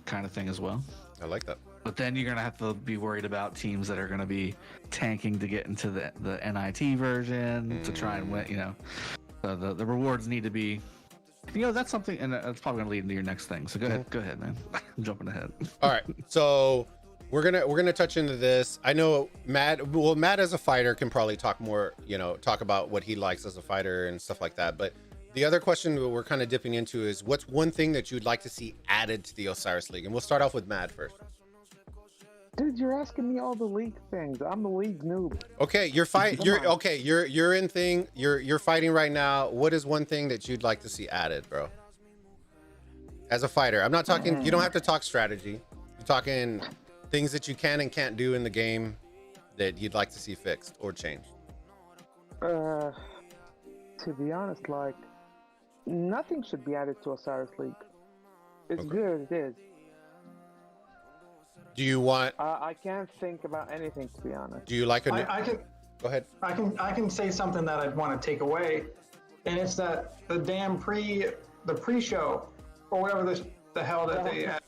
kind of thing as well. I like that. But then you're gonna have to be worried about teams that are gonna be tanking to get into the NIT version to try and win. The rewards need to be. That's something, and that's probably gonna lead into your next thing. So go ahead, man. I'm jumping ahead. All right, so we're gonna touch into this. I know Matt as a fighter can probably talk more, talk about what he likes as a fighter and stuff like that. But the other question that we're kind of dipping into is, what's one thing that you'd like to see added to the Osiris League? And we'll start off with Matt first. Dude, you're asking me all the league things. I'm the league noob. Okay, you're in thing. You're fighting right now. What is one thing that you'd like to see added, bro? As a fighter, I'm not talking. You don't have to talk strategy. You're talking things that you can and can't do in the game that you'd like to see fixed or changed. To be honest, like, nothing should be added to Osiris League. It's good as it is. Do you want? I can't think about anything, to be honest. Do you like a? I can. Go ahead. I can say something that I'd want to take away, and it's that the damn pre-show or whatever the hell that they had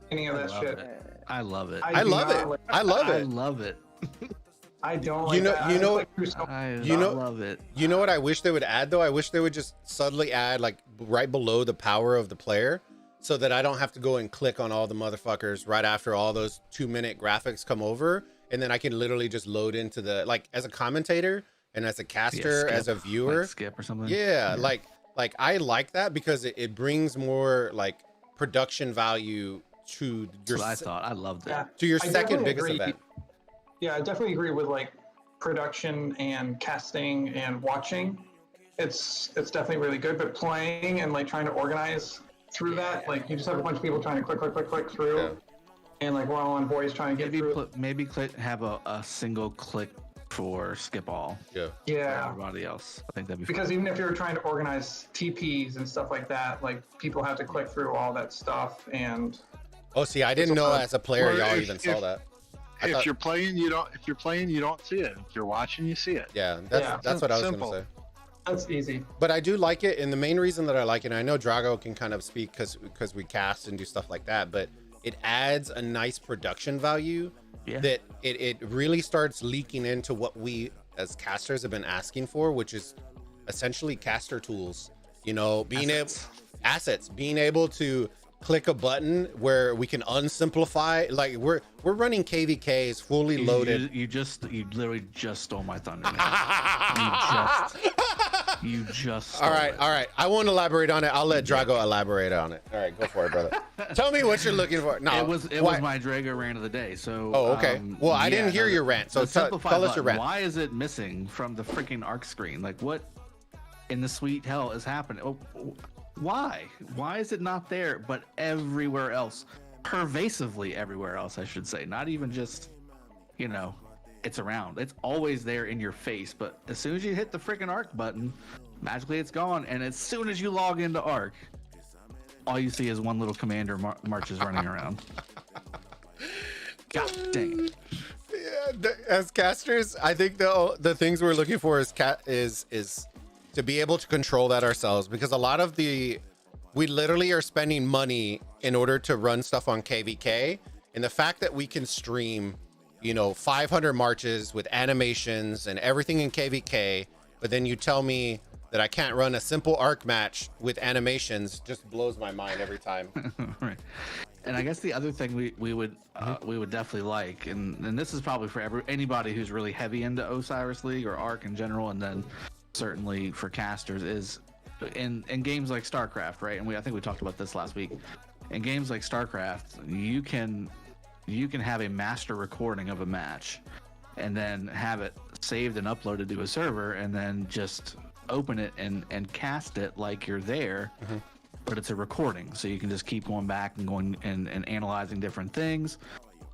beginning of that shit. I love it. I love it. I love it. I don't like that. I love it. You know what I wish they would add though? I wish they would just subtly add, like, right below the power of the player, so that I don't have to go and click on all the motherfuckers right after all those 2-minute graphics come over, and then I can literally just load into the, like, as a commentator and as a caster, as a viewer, like skip or something. Yeah, like I like that because it brings more like production value to your. I thought I loved it. Yeah, to your second biggest event. Yeah, I definitely agree with like production and casting and watching. It's definitely really good, but playing and like trying to organize through that, like you just have a bunch of people trying to click through, and like we're all on voice trying to get through. Maybe have a single click for skip all. Yeah. For everybody else, I think that'd be because fun. even if you're trying to organize TPs and stuff like that, like people have to click through all that stuff. And see, I didn't know as a player y'all even saw that. If you're playing, you don't see it. If you're watching, you see it. Yeah, that's what I was gonna say. That's easy. But I do like it, and the main reason that I like it, and I know Drago can kind of speak because we cast and do stuff like that, but it adds a nice production value that it really starts leaking into what we as casters have been asking for, which is essentially caster tools. Being able to click a button where we can unsimplify. Like we're running KVKs fully loaded. You literally just stole my thunder. You just all right. I won't elaborate on it. I'll let Drago elaborate on it. All right, go for it, brother. Tell me what you're looking for. No, it was my Drago rant of the day. So okay. Well, I didn't hear your rant, so tell us your rant. Why is it missing from the freaking arc screen? Like, what in the sweet hell is happening? Why? Why is it not there, but everywhere else? Pervasively everywhere else, I should say. Not even just, it's around. It's always there in your face, but as soon as you hit the freaking Arc button, magically it's gone. And as soon as you log into Arc, all you see is one little commander marches running around. God dang it. Yeah, as casters, I think the things we're looking for is to be able to control that ourselves, because a lot of we literally are spending money in order to run stuff on KVK, and the fact that we can stream 500 marches with animations and everything in KVK, but then you tell me that I can't run a simple Arc match with animations just blows my mind every time. Right. And I guess the other thing we would definitely like, and this is probably for anybody who's really heavy into Osiris League or Arc in general, and then certainly for casters, is in games like StarCraft, right? And I think we talked about this last week. In games like StarCraft, you can have a master recording of a match, and then have it saved and uploaded to a server, and then just open it and cast it like you're there. Mm-hmm. But it's a recording, so you can just keep going back and going and analyzing different things.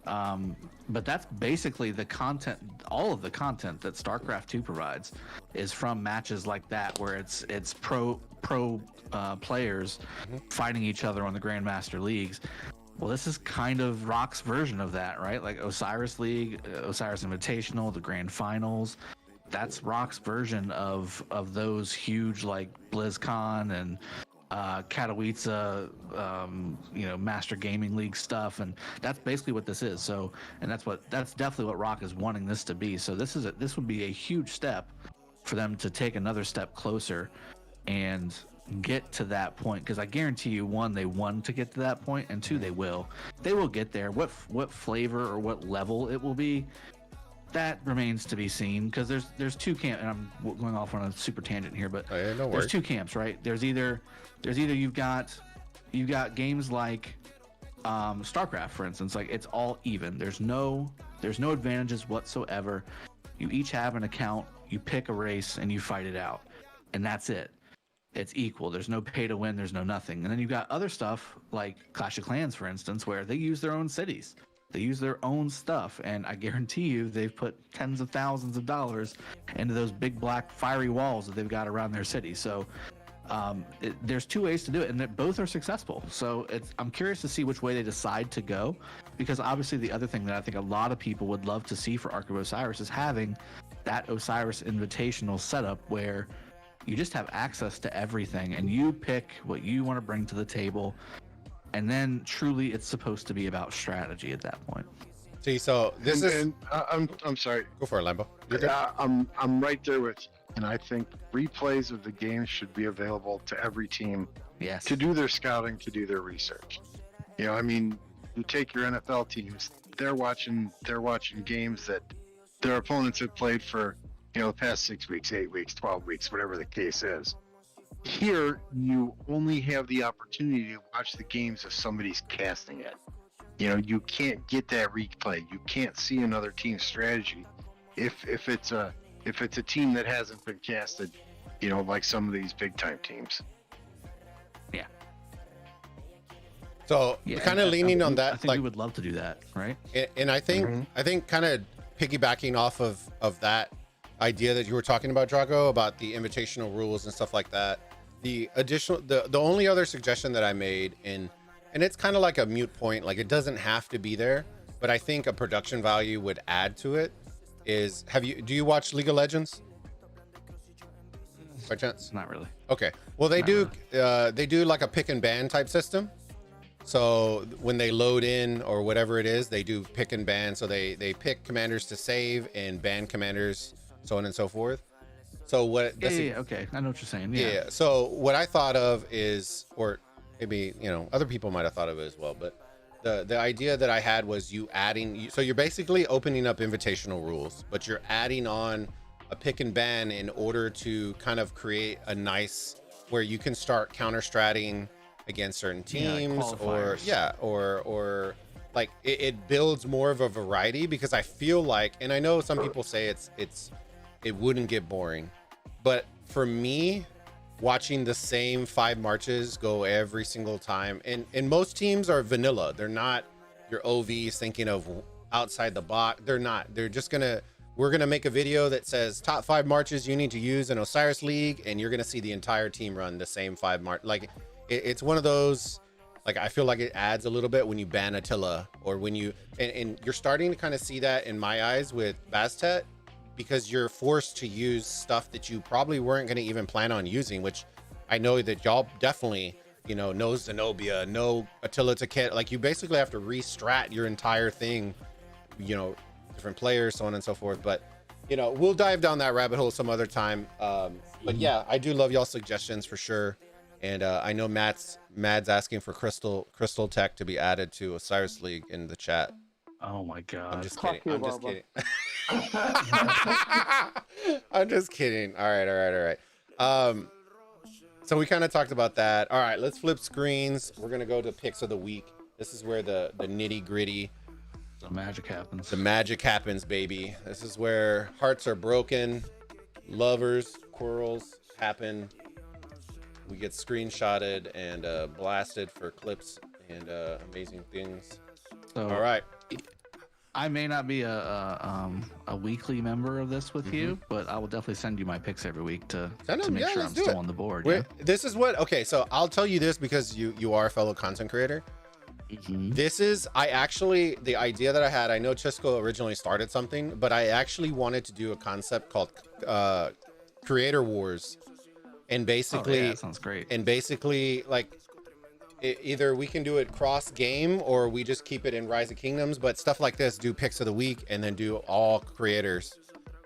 But that's basically the content. All of the content that StarCraft 2 provides is from matches like that, where it's pro players fighting each other on the Grandmaster Leagues. Well, this is kind of Rock's version of that, right? Like Osiris League, Osiris Invitational, the Grand Finals. That's Rock's version of those huge, like BlizzCon and Katowice, Master Gaming League stuff, and that's basically what this is. So, and that's definitely what Rock is wanting this to be. So this would be a huge step for them to take another step closer and get to that point, because I guarantee you, one, they want to get to that point, and two, they will get there. What flavor or what level it will be, that remains to be seen, because there's two camps, and I'm going off on a super tangent here, but there's two camps, right? There's either you've got games like StarCraft, for instance, like it's all even. There's no advantages whatsoever. You each have an account, you pick a race, and you fight it out, and that's it. It's equal. There's no pay to win. There's no nothing. And then you've got other stuff like Clash of Clans, for instance, where they use their own cities. They use their own stuff, and I guarantee you they've put tens of thousands of dollars into those big black fiery walls that they've got around their city. So there's two ways to do it, and both are successful. So I'm curious to see which way they decide to go, because obviously the other thing that I think a lot of people would love to see for Arc of Osiris is having that Osiris Invitational setup where you just have access to everything, and you pick what you want to bring to the table. And then truly it's supposed to be about strategy at that point. See, so this is... I'm sorry. Go for it, Lambo. I'm right there with you. And I think replays of the game should be available to every team. Yes. To do their scouting, to do their research. You take your NFL teams, they're watching games that their opponents have played for, the past 6 weeks, 8 weeks, 12 weeks, whatever the case is. Here, you only have the opportunity to watch the games if somebody's casting it. You can't get that replay. You can't see another team's strategy if it's a team that hasn't been casted, like some of these big time teams. Yeah. So kind of leaning on that, I think we would love to do that, right? And I think kind of piggybacking off of that idea that you were talking about, Drago, about the invitational rules and stuff like that. The only other suggestion that I made, and it's kind of like a moot point, like it doesn't have to be there, but I think a production value would add to it, is do you watch League of Legends by chance? Not really. Okay. Well, they do like a pick and ban type system. So when they load in or whatever it is, they do pick and ban. So they pick commanders to save and ban commanders, so on and so forth. So what? Okay, I know what you're saying. Yeah. So what I thought of is, or maybe other people might have thought of it as well, but the idea that I had was so you're basically opening up invitational rules, but you're adding on a pick and ban in order to kind of create a nice where you can start counter-stratting against certain teams, or like it builds more of a variety, because I feel like, and I know some people say it wouldn't get boring, but for me, watching the same 5 marches go every single time. And most teams are vanilla. They're not your OVs thinking of outside the box. They're not. They're just we're gonna make a video that says top 5 marches you need to use in Osiris League, and you're gonna see the entire team run the same 5 march. Like it's one of those. Like I feel like it adds a little bit when you ban Attila, or when you and you're starting to kind of see that in my eyes with Bastet, because you're forced to use stuff that you probably weren't going to even plan on using, which I know that y'all definitely, you know, no Zenobia, no Attila to Kit. Like you basically have to re-strat your entire thing, you know, different players, so on and so forth. But, you know, we'll dive down that rabbit hole some other time. But yeah, I do love y'all suggestions for sure. And I know Mad's asking for Crystal Tech to be added to Osiris League in the chat. Oh my God. I'm just kidding. I'm just kidding. All right. So we kind of talked about that. All right, let's flip screens. We're gonna go to picks of the week. This is where the nitty gritty, the magic happens. The magic happens, baby. This is where hearts are broken, lovers, quarrels happen. We get screenshotted and blasted for clips and amazing things. So, all right. I may not be a weekly member of this with you, but I will definitely send you my picks every week to make sure I'm still on the board. Yeah? This is what, okay, so I'll tell you this because you are a fellow content creator. This is, the idea that I had, I know Chisco originally started something, but I actually wanted to do a concept called Creator Wars. And basically, that sounds great. And basically, like, either we can do it cross game or we just keep it in Rise of Kingdoms, but stuff like this, do picks of the week and then do all creators,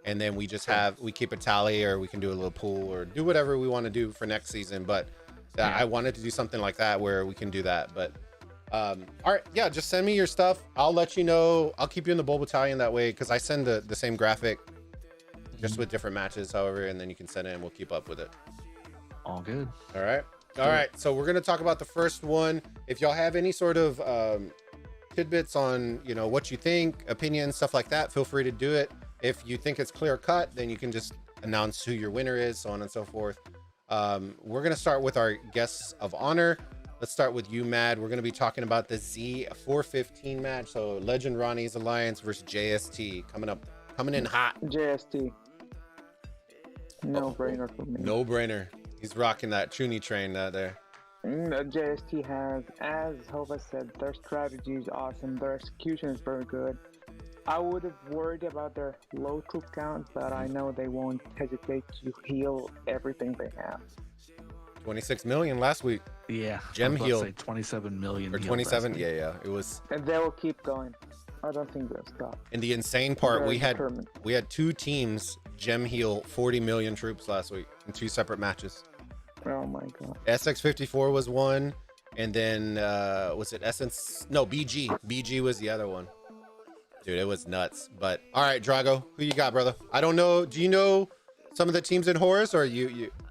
and then we just we keep a tally, or we can do a little pool or do whatever we want to do for next season. But I wanted to do something like that where we can do that. But all right, yeah, just send me your stuff. I'll let you know. I'll keep you in the Bulbattalion that way, because I send the same graphic just with different matches, however, and then you can send it and we'll keep up with it. All good. All right. All right, so we're going to talk about the first one. If y'all have any sort of tidbits on, you know, what you think, opinions, stuff like that, feel free to do it. If you think it's clear cut, then you can just announce who your winner is, so on and so forth. We're going to start with our guests of honor. Let's start with you, Mad. We're going to be talking about the Z415 match. So Legend Ronnie's Alliance versus JST coming in hot. JST. No brainer for me. No brainer. He's rocking that Chuny train out there. JST has, as Hova said, their strategy is awesome. Their execution is very good. I would have worried about their low troop count, but I know they won't hesitate to heal everything they have. 26 million last week. Yeah. Gem heal. 27 million. Or 27. Yeah. It was. And they will keep going. I don't think they'll stop. And the insane part, we had 2 teams gem heal 40 million troops last week in 2 separate matches. Oh my God. SX54 was one, and then was it Essence? No, BG. BG was the other one. Dude, it was nuts. But all right, Drago, who you got, brother? I don't know. Do you know some of the teams in Horus, or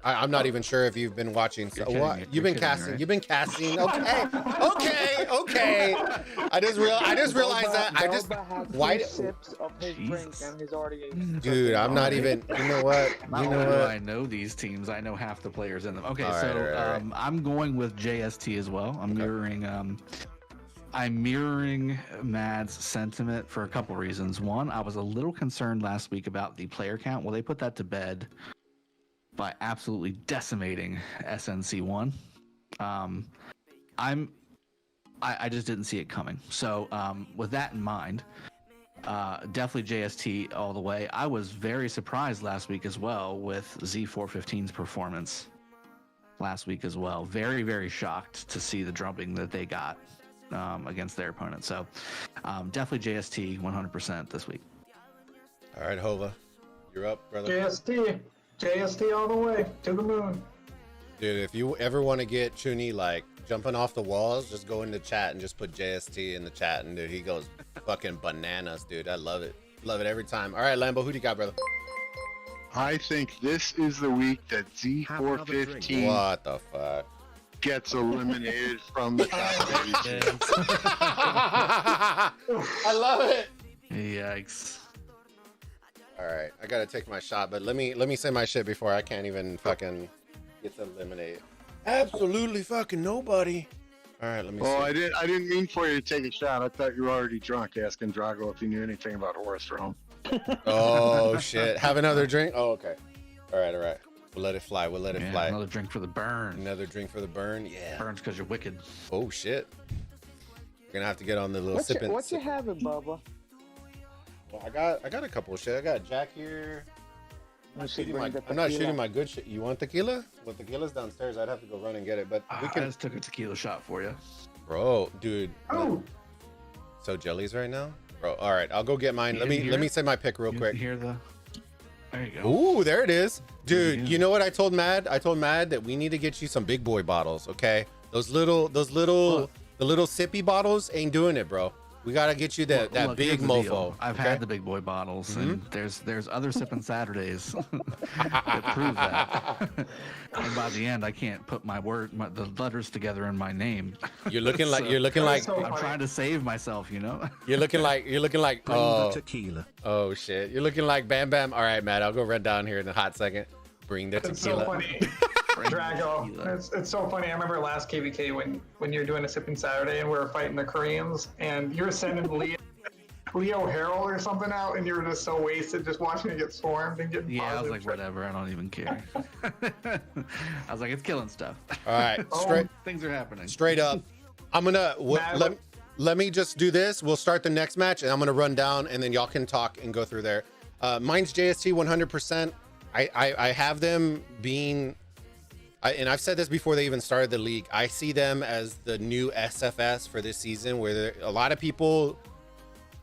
I'm not even sure if you've been watching. So you've been casting. Right? You've been casting. Okay. I just realized that. Why? Sips of his drink and he's already. Dude, I'm not even. You know what? Not only do I know these teams, I know half the players in them. Okay, all right. I'm going with JST as well. I'm mirroring Mad's sentiment for a couple reasons. One, I was a little concerned last week about the player count. Well, they put that to bed by absolutely decimating SNC1. I just didn't see it coming. So with that in mind, definitely JST all the way. I was very surprised last week as well with Z415's performance last week as well. Very, very shocked to see the drubbing that they got against their opponent. So definitely JST 100% this week. All right, Hova, you're up, brother. JST all the way to the moon. Dude, if you ever want to get Chuny like jumping off the walls, just go into chat and just put JST in the chat, and dude, he goes fucking bananas, dude. I love it every time. All right, Lambo, who do you got, brother? I think this is the week that Z415 what the fuck gets eliminated from the top 82. I love it. Yikes. All right, I gotta take my shot, but let me say my shit before I can't even fucking gets eliminated. Absolutely fucking nobody. All right, let me see. I didn't mean for you to take a shot. I thought you were already drunk asking Drago if he knew anything about horse roam. Oh, shit. Have another drink? Oh, okay. All right. We'll let it fly. Fly. Another drink for the burn. Another drink for the burn. Yeah. Burns because you're wicked. Oh, shit. We're going to have to get on the little sipping. What you having, Bubba? Well, I got a couple of shit. I got Jack here. I'm not shooting my good shit. You want tequila? Well, tequila's downstairs. I'd have to go run and get it, but we can. I just took a tequila shot for you. Bro, dude. Oh. So jellies right now? Bro, all right. I'll go get mine. Let me say my pick real quick. There you go. Ooh, there it is. Dude, you know what I told Mad? I told Mad that we need to get you some big boy bottles, okay? The little sippy bottles ain't doing it, bro. We gotta get you that big mofo. I've had the big boy bottles, and there's other sipping Saturdays that prove that. And by the end, I can't put the letters together in my name. You're looking like I'm trying to save myself, you know. You're looking like the tequila. Oh shit, you're looking like Bam Bam. All right, Matt, I'll go run down here in a hot second. Bring the tequila. It's so funny. Drago, it's so funny. I remember last KVK when you were doing a sipping Saturday and we were fighting the Koreans and you were sending Leo Harold or something out and you were just so wasted just watching it get swarmed and getting I was like, whatever, I don't even care. I was like, it's killing stuff. All right, things are happening. Straight up, I'm gonna let me just do this. We'll start the next match and I'm gonna run down and then y'all can talk and go through there. Mine's JST 100%. I have them being. And I've said this before they even started the league. I see them as the new SFS for this season, where a lot of people,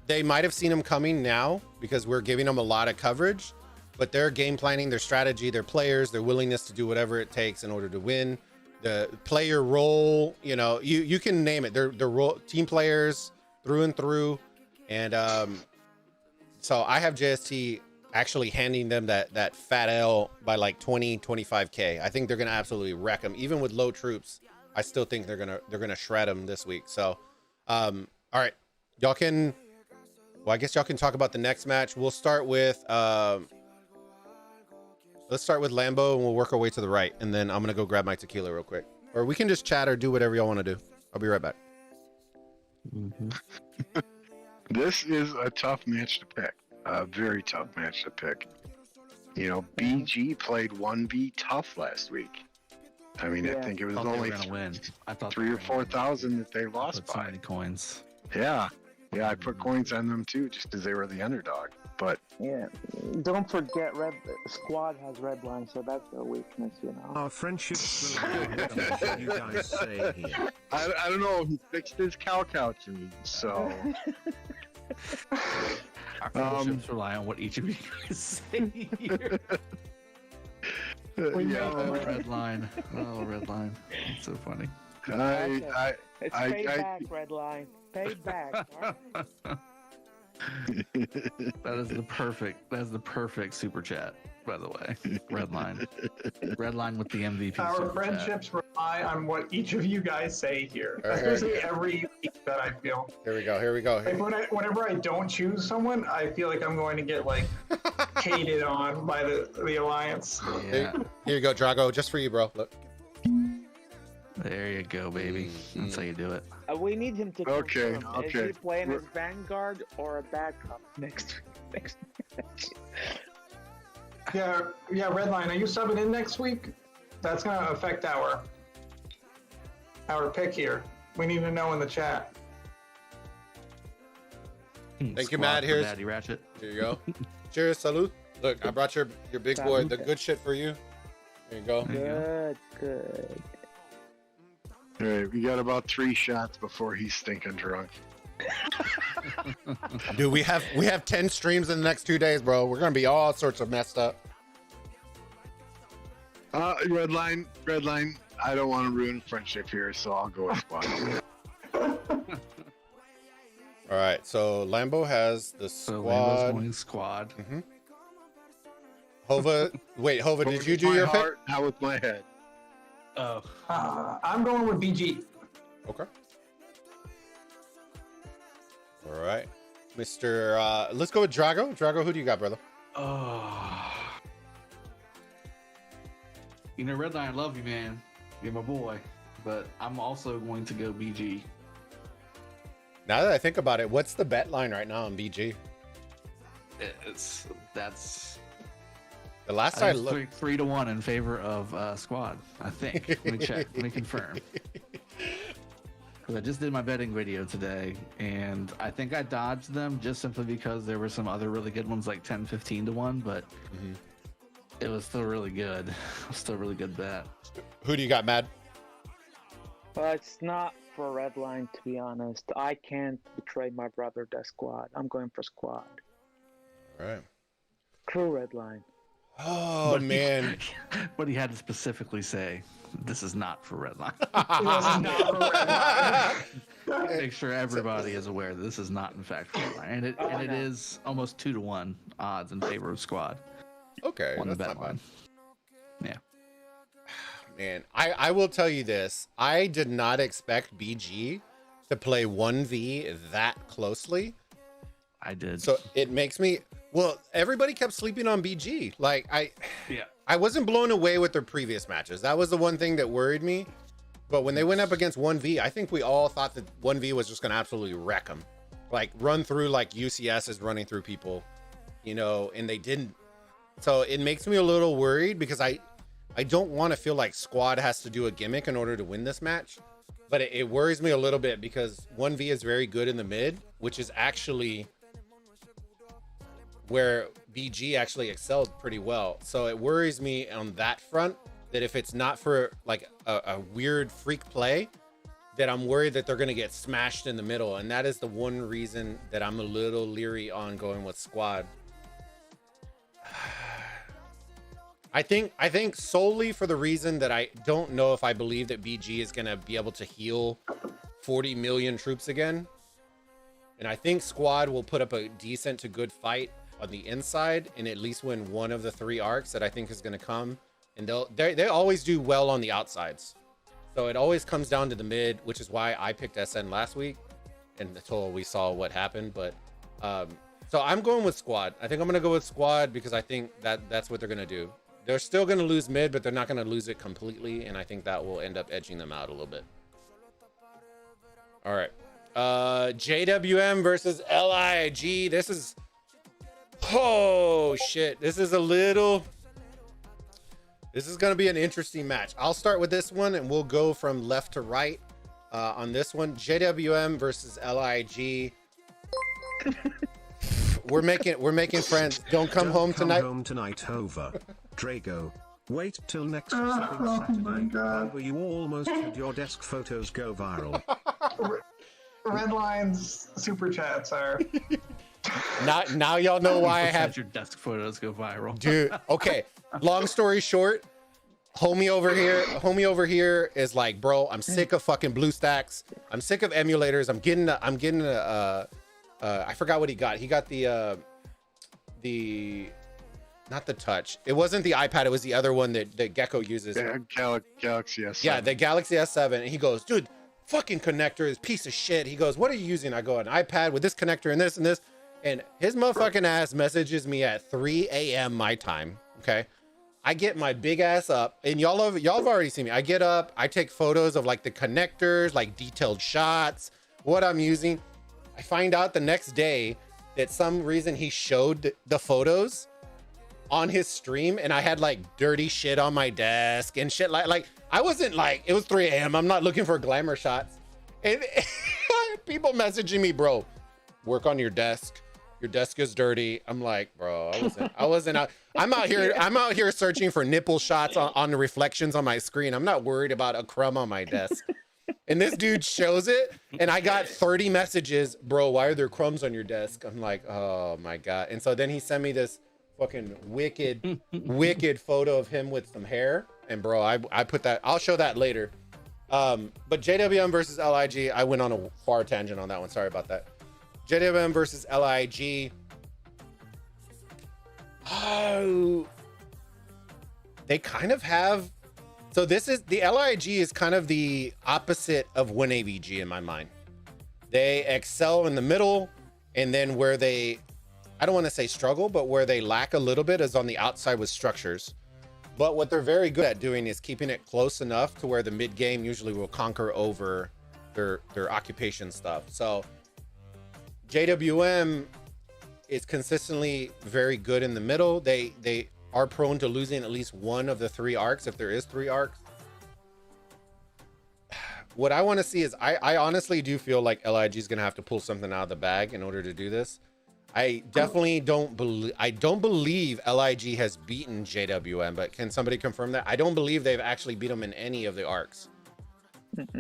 they might have seen them coming now because we're giving them a lot of coverage, but their game planning, their strategy, their players, their willingness to do whatever it takes in order to win, the player role, you can name it. They're role team players through and through. And so I have JST actually handing them that fat L by like 25K. I think they're gonna absolutely wreck them, even with low troops. I still think they're gonna shred them this week. So, all right, y'all can. Well, I guess y'all can talk about the next match. We'll start with let's start with Lambo, and we'll work our way to the right, and then I'm gonna go grab my tequila real quick, or we can just chat or do whatever y'all want to do. I'll be right back. This is a tough match to pick. A very tough match to pick. BG played 1v tough last week. I mean, I think it was only win. I thought 3,000 or 4,000 that they lost by. So many coins. Yeah, I put coins on them too, just because they were the underdog. But yeah, don't forget, Red Squad has red line, so that's their weakness, Our friendships will you guys say here. I don't know. He fixed his cow team, so. Our friendships rely on what each of you guys say here. Red line. Oh, red line. It's so funny. It's payback, red line. Payback. That is the perfect super chat, by the way. Red line with the MVP. Our friendships rely on what each of you guys say here, especially every week that I feel. Here we go. Like whenever I don't choose someone, I feel like I'm going to get like hated on by the alliance. Yeah. Here you go, Drago, just for you, bro. Look. There you go, baby. That's how you do it. We need him to confirm. Is he playing as Vanguard or a backup next match? Yeah, Redline, are you subbing in next week? That's gonna affect our pick here. We need to know in the chat. Thank you, Matt. Here's Daddy Ratchet. Here you go. Cheers, salute. Look, I brought your big boy, the good shit for you. There you go. Good. All right, we got about 3 shots before he's stinking drunk. Dude, we have 10 streams in the next 2 days, bro. We're gonna be all sorts of messed up. Red line. I don't want to ruin friendship here, so I'll go with squad. All right, so Lambo has the squad. Squad. Mm-hmm. Hova, did you do your pick? Not with my head. Oh. I'm going with BG. Okay. All right, Mr. Let's go with Drago. Drago, who do you got, brother? Oh. You know, Redline, I love you, man. You're my boy. But I'm also going to go BG. Now that I think about it, what's the bet line right now on BG? That's the last I looked, 3-1 in favor of Squad. I think. Let me check. Let me confirm. Because I just did my betting video today, and I think I dodged them just simply because there were some other really good ones, like 10-15 to 1, but it was still really good. It was still a really good bet. Who do you got, Mad? It's not for Redline, to be honest. I can't betray my brother, the Squad. I'm going for Squad. All right. Crew Redline. Oh, man. But he had to specifically say, this is not for Redline. This is not for Redline. Make sure everybody is aware that this is not, in fact, for Redline. And it is almost 2-1 odds in favor of Squad. Okay. On the That's bet not line. bad. Yeah. Man, I will tell you this. I did not expect BG to play 1v that closely. I did. So it makes me, well, everybody kept sleeping on BG. Like I wasn't blown away with their previous matches. That was the one thing that worried me. But when they went up against 1v, I think we all thought that 1v was just going to absolutely wreck them. Like run through like UCS is running through people, you know, and they didn't. So it makes me a little worried because I don't want to feel like Squad has to do a gimmick in order to win this match. But it worries me a little bit because 1v is very good in the mid, which is actually where BG actually excelled pretty well. So it worries me on that front that if it's not for like a weird freak play, that I'm worried that they're going to get smashed in the middle. And that is the one reason that I'm a little leery on going with Squad. I think solely for the reason that I don't know if I believe that BG is going to be able to heal 40 million troops again. And I think Squad will put up a decent to good fight on the inside and at least win one of the 3 arcs that I think is going to come. And they always do well on the outsides. So it always comes down to the mid, which is why I picked SN last week until we saw what happened. But so I'm going with Squad. I think I'm going to go with Squad because I think that's what they're going to do. They're still going to lose mid, but they're not going to lose it completely. And I think that will end up edging them out a little bit. All right. JWM versus LIG. This is, oh shit. This is going to be an interesting match. I'll start with this one and we'll go from left to right on this one. JWM versus LIG. We're making friends. Don't come home tonight. Home tonight over. Drago. Wait till next Saturday. my God. Where you almost had your desk photos go viral. Redline's super chats are. Now y'all know why I have your desk photos go viral. Dude, okay. Long story short, homie over here is like, bro, I'm sick of fucking BlueStacks. I'm sick of emulators. I'm getting I forgot what he got. He got the not the Touch. It wasn't the iPad. It was the other one that Gecko uses. Yeah, Galaxy S7. Yeah, the Galaxy S7. And he goes, dude, fucking connector is piece of shit. He goes, what are you using? I go, an iPad with this connector and this and this. And his motherfucking ass messages me at 3 a.m. my time. Okay. I get my big ass up, and y'all have already seen me. I get up, I take photos of like the connectors, like detailed shots, what I'm using. I find out the next day that some reason he showed the photos on his stream, and I had like dirty shit on my desk and shit like I wasn't like, it was 3 a.m. I'm not looking for glamour shots. And people messaging me, bro, work on your desk. Your desk is dirty. I'm like, bro, I wasn't out. I'm out here searching for nipple shots on the reflections on my screen. I'm not worried about a crumb on my desk. And this dude shows it, and I got 30 messages, bro, why are there crumbs on your desk? I'm like, oh my God. And so then he sent me this fucking wicked photo of him with some hair. And bro, I put that, I'll show that later. But JWM versus LIG, I went on a far tangent on that one. Sorry about that. JWM versus LIG. Oh, they kind of have. So this is, the LIG is kind of the opposite of WinAVG in my mind. They excel in the middle, and then where they, I don't want to say struggle, but where they lack a little bit is on the outside with structures. But what they're very good at doing is keeping it close enough to where the mid game usually will conquer over their occupation stuff. So JWM is consistently very good in the middle. They are prone to losing at least one of the 3 arcs if there is 3 arcs. What I want to see is I honestly do feel like LIG is going to have to pull something out of the bag in order to do this. I definitely don't believe LIG has beaten JWM, but can somebody confirm that? I don't believe they've actually beat them in any of the arcs.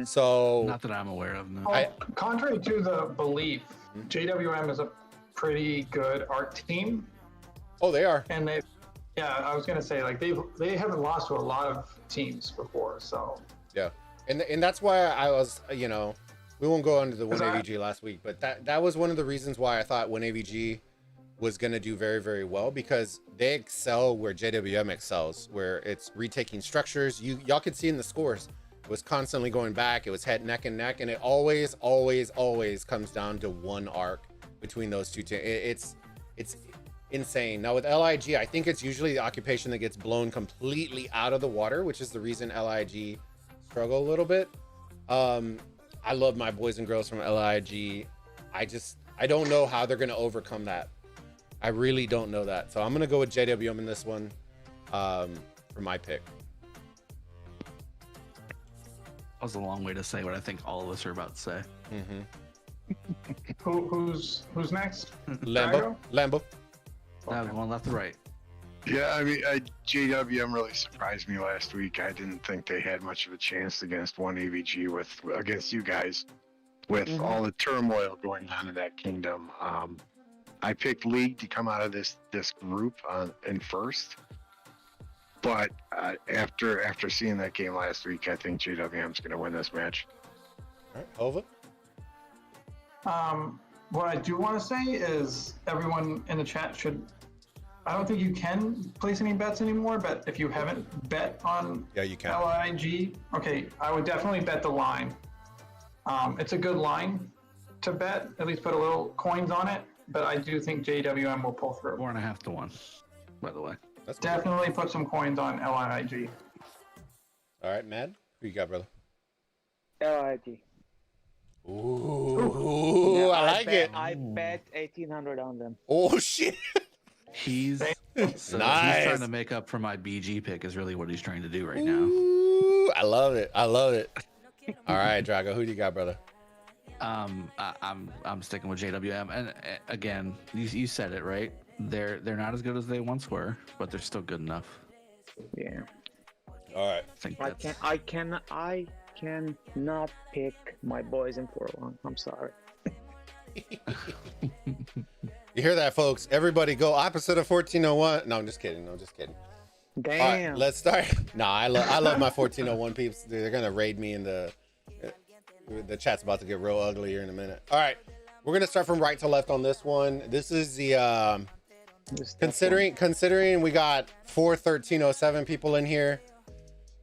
So not that I'm aware of. No. Well, contrary to the belief, JWM is a pretty good arc team. Oh, they are. And I was gonna say, like, they haven't lost to a lot of teams before, so yeah. And that's why I was, you know, we won't go into the 1AVG last week, but that was one of the reasons why I thought 1AVG was going to do very, very well, because they excel where JWM excels, where it's retaking structures. Y'all could see in the scores, it was constantly going back. It was head, neck, and neck, and it always comes down to one arc between those two teams. It's insane. Now with LIG, I think it's usually the occupation that gets blown completely out of the water, which is the reason LIG struggle a little bit. I love my boys and girls from LIG. I don't know how they're going to overcome that. I really don't know that. So I'm going to go with JWM in this one for my pick. That was a long way to say what I think all of us are about to say. Who's next? Lambo. That was one left to right. Yeah, I mean, JWM really surprised me last week. I didn't think they had much of a chance against 1AVG against you guys with all the turmoil going on in that kingdom. I picked League to come out of this group in first, but after seeing that game last week, I think JWM's going to win this match. All right, Over. What I do want to say is everyone in the chat should. I don't think you can place any bets anymore, but if you haven't bet on you can. LIG, okay, I would definitely bet the line. It's a good line to bet, at least put a little coins on it, but I do think JWM will pull through. 4.5 to 1, by the way. That's definitely put some coins on LIG. All right, Mad, who you got, brother? LIG. Ooh, Yeah, I like it. I bet 1,800 on them. Oh, shit. He's nice. trying to make up for my BG pick is really what he's trying to do right now. Ooh, I love it. All right, Drago, who do you got, brother? I'm sticking with JWM, and again, you said it right. They're not as good as they once were, but they're still good enough. Yeah. All right. I cannot pick my boys in 4-1. I'm sorry. You hear that, folks? Everybody go opposite of 1401. No, I'm just kidding. Damn. All right, let's start. No, I love my 1401 peeps. They're gonna raid me in the chat's about to get real ugly here in a minute. All right, we're gonna start from right to left on this one. This is the considering we got 4 1307 people in here.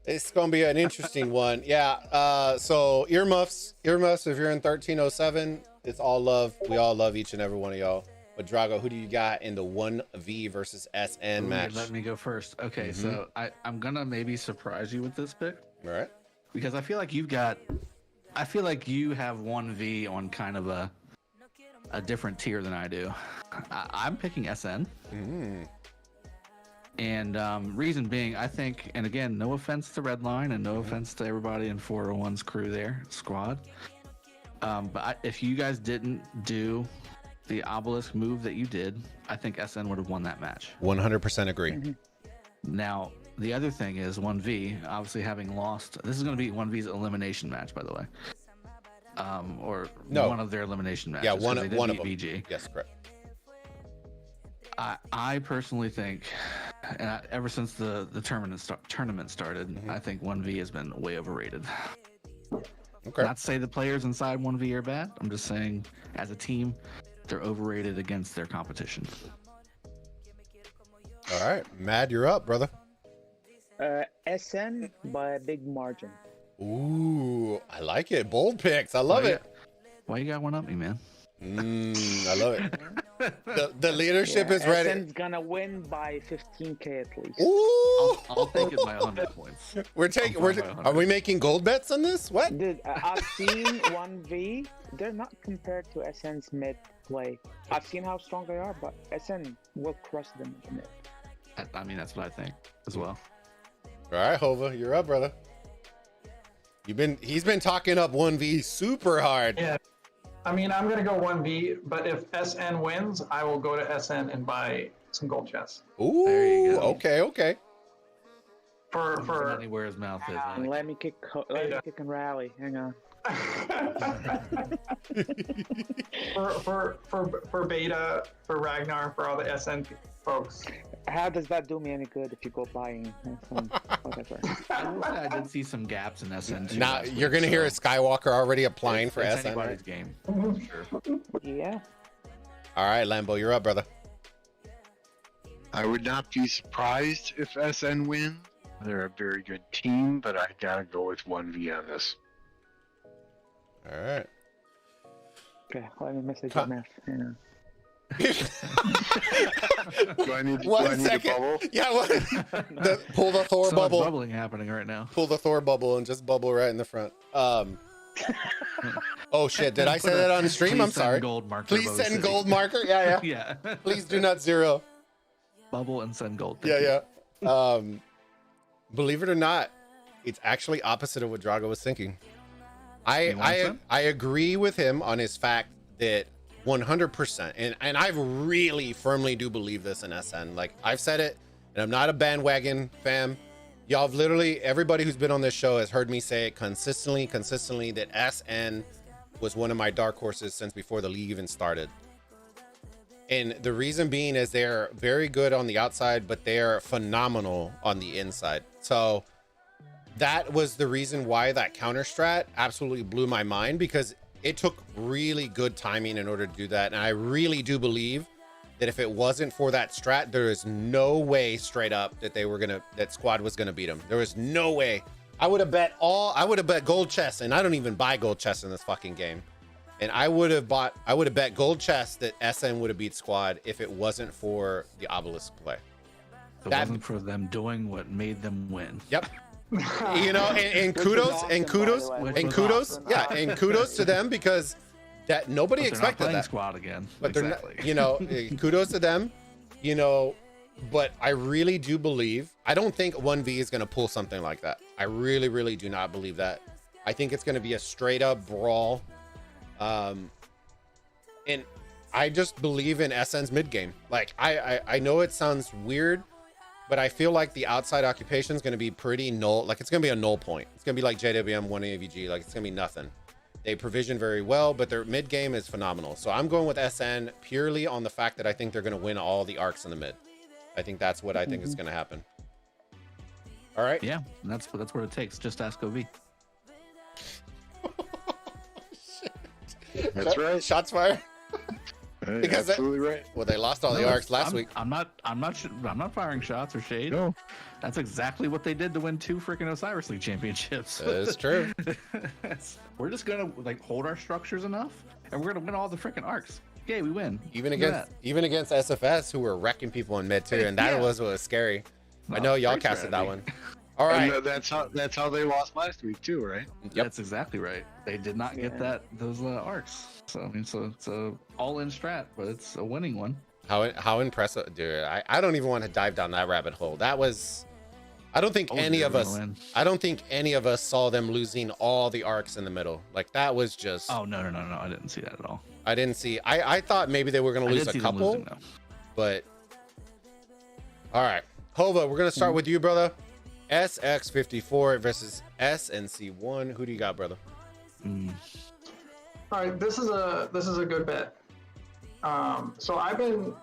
It's gonna be an interesting one. Yeah. So earmuffs. If you're in 1307, it's all love. We all love each and every one of y'all. But Drago, who do you got in the 1V versus SN match? Let me go first. Okay, so I'm gonna maybe surprise you with this pick. All right. Because I feel like you have 1V on kind of a different tier than I do. I'm picking SN. And reason being, I think, and again, no offense to Redline and no offense to everybody in 401's crew there, squad. But if you guys didn't do the obelisk move that you did, I think SN would have won that match. 100% agree. Now, the other thing is 1V, obviously having lost, this is going to be 1V's elimination match, by the way. Or no, one of their elimination matches. Yeah, one of them. VG. Yes, correct. I personally think, and ever since the tournament started, I think 1V has been way overrated. Okay. Not to say the players inside 1V are bad. I'm just saying, as a team, they're overrated against their competition. All right, Mad, you're up, brother. SN by a big margin. Ooh, I like it. Bold picks. I love it. Why you got one up me, man? I love it. The leadership is ready. SN's gonna win by 15k at least. Ooh. I'll take it by 100 points. Are we making gold bets on this? What? Dude, I've seen 1v. They're not compared to SN's mid play. I've seen how strong they are, but SN will crush them in the mid. I mean, that's what I think as well. All right, Hova, you're up, brother. He's been talking up 1v super hard. Yeah. I mean, I'm gonna go 1v, but if SN wins, I will go to SN and buy some gold chests. Ooh, There you go. okay. For Money where his mouth is. And let me kick and rally. Hang on. for Beta, for Ragnar, for all the SN folks. How does that do me any good if you go buying some whatever? I will say I did see some gaps in SN. too Now last you're week, gonna hear a so Skywalker already applying for it's SN. anybody's Right? game. Sure. Yeah. All right, Lambo, you're up, brother. I would not be surprised if SN wins. They're a very good team, but I gotta go with 1v on this. All right. Okay, let me message your math. Hang on. Do I need, One do I need second. a bubble? Yeah, pull the Thor So much bubble. bubbling happening right now. Pull the Thor bubble and just bubble right in the front. Oh shit! Did I say that on stream? Please I'm send sorry. Gold marker Please Bubble send City. gold marker. Yeah. Yeah. Please do not zero. Bubble and send gold. Thank you. Yeah. Believe it or not, it's actually opposite of what Drago was thinking. You want some? I agree with him on his fact that 100%, and I really firmly do believe this in SN. Like I've said it, and I'm not a bandwagon fam. Y'all have literally, everybody who's been on this show has heard me say it consistently that SN was one of my dark horses since before the league even started. And the reason being is they're very good on the outside, but they're phenomenal on the inside. So that was the reason why that counter strat absolutely blew my mind, because it took really good timing in order to do that. And I really do believe that if it wasn't for that strat, there is no way straight up that that squad was gonna beat them. There was no way. I would have bet gold chests, and I don't even buy gold chests in this fucking game. And I would have bet gold chests that SN would have beat squad if it wasn't for the obelisk play. It wasn't for them doing what made them win. Yep. You know, and kudos to them, because that nobody expected that. Squad again. But exactly. they're not, kudos to them, but I really do believe, I don't think 1v is going to pull something like that. I really, really do not believe that. I think it's going to be a straight up brawl. And I just believe in SN's mid game. Like I know it sounds weird, but I feel like the outside occupation is going to be pretty null. Like it's going to be a null point. It's going to be like JWM 1 AVG. Like it's going to be nothing. They provision very well, but their mid game is phenomenal. So I'm going with SN purely on the fact that I think they're going to win all the arcs in the mid. I think that's what I think is going to happen. All right. Yeah, that's what it takes. Just ask OV. That's right. Shots fired. Hey, Because absolutely right. Well, they lost all the arcs last week. I'm not firing shots or shade. No. That's exactly what they did to win 2 freaking Osiris League championships. That is true. We're just gonna hold our structures enough, and we're gonna win all the freaking arcs. Yay, we win. Even Look at against SFS, who were wrecking people in mid too, and that Yeah. was what was scary. I Well, know y'all great casted that strategy. one. All right. And that's how they lost last week too, right? Yep. That's exactly right. They did not get those arcs. So I mean, so it's a all-in strat, but it's a winning one. How impressive, dude! I don't even want to dive down that rabbit hole. That was, I don't think any of us saw them losing all the arcs in the middle. Like that was just. Oh no! I didn't see that at all. I didn't see. I thought maybe they were going to lose a couple, but. All right, Hova, we're gonna start with you, brother. SX54 versus SNC1. Who do you got, brother? All right, this is a good bet. So I've been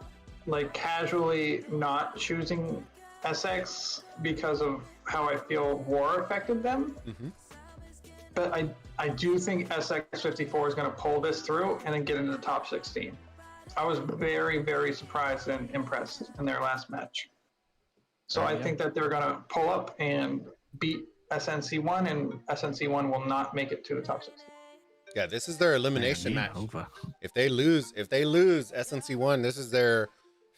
like casually not choosing SX because of how I feel War affected them. Mm-hmm. But I do think SX54 is going to pull this through and then get into the top 16. I was very, very surprised and impressed in their last match. So I think that they're going to pull up and beat SNC1, and SNC1 will not make it to the top 16. Yeah, this is their elimination Man, match. Nova. If they lose SNC1, this is their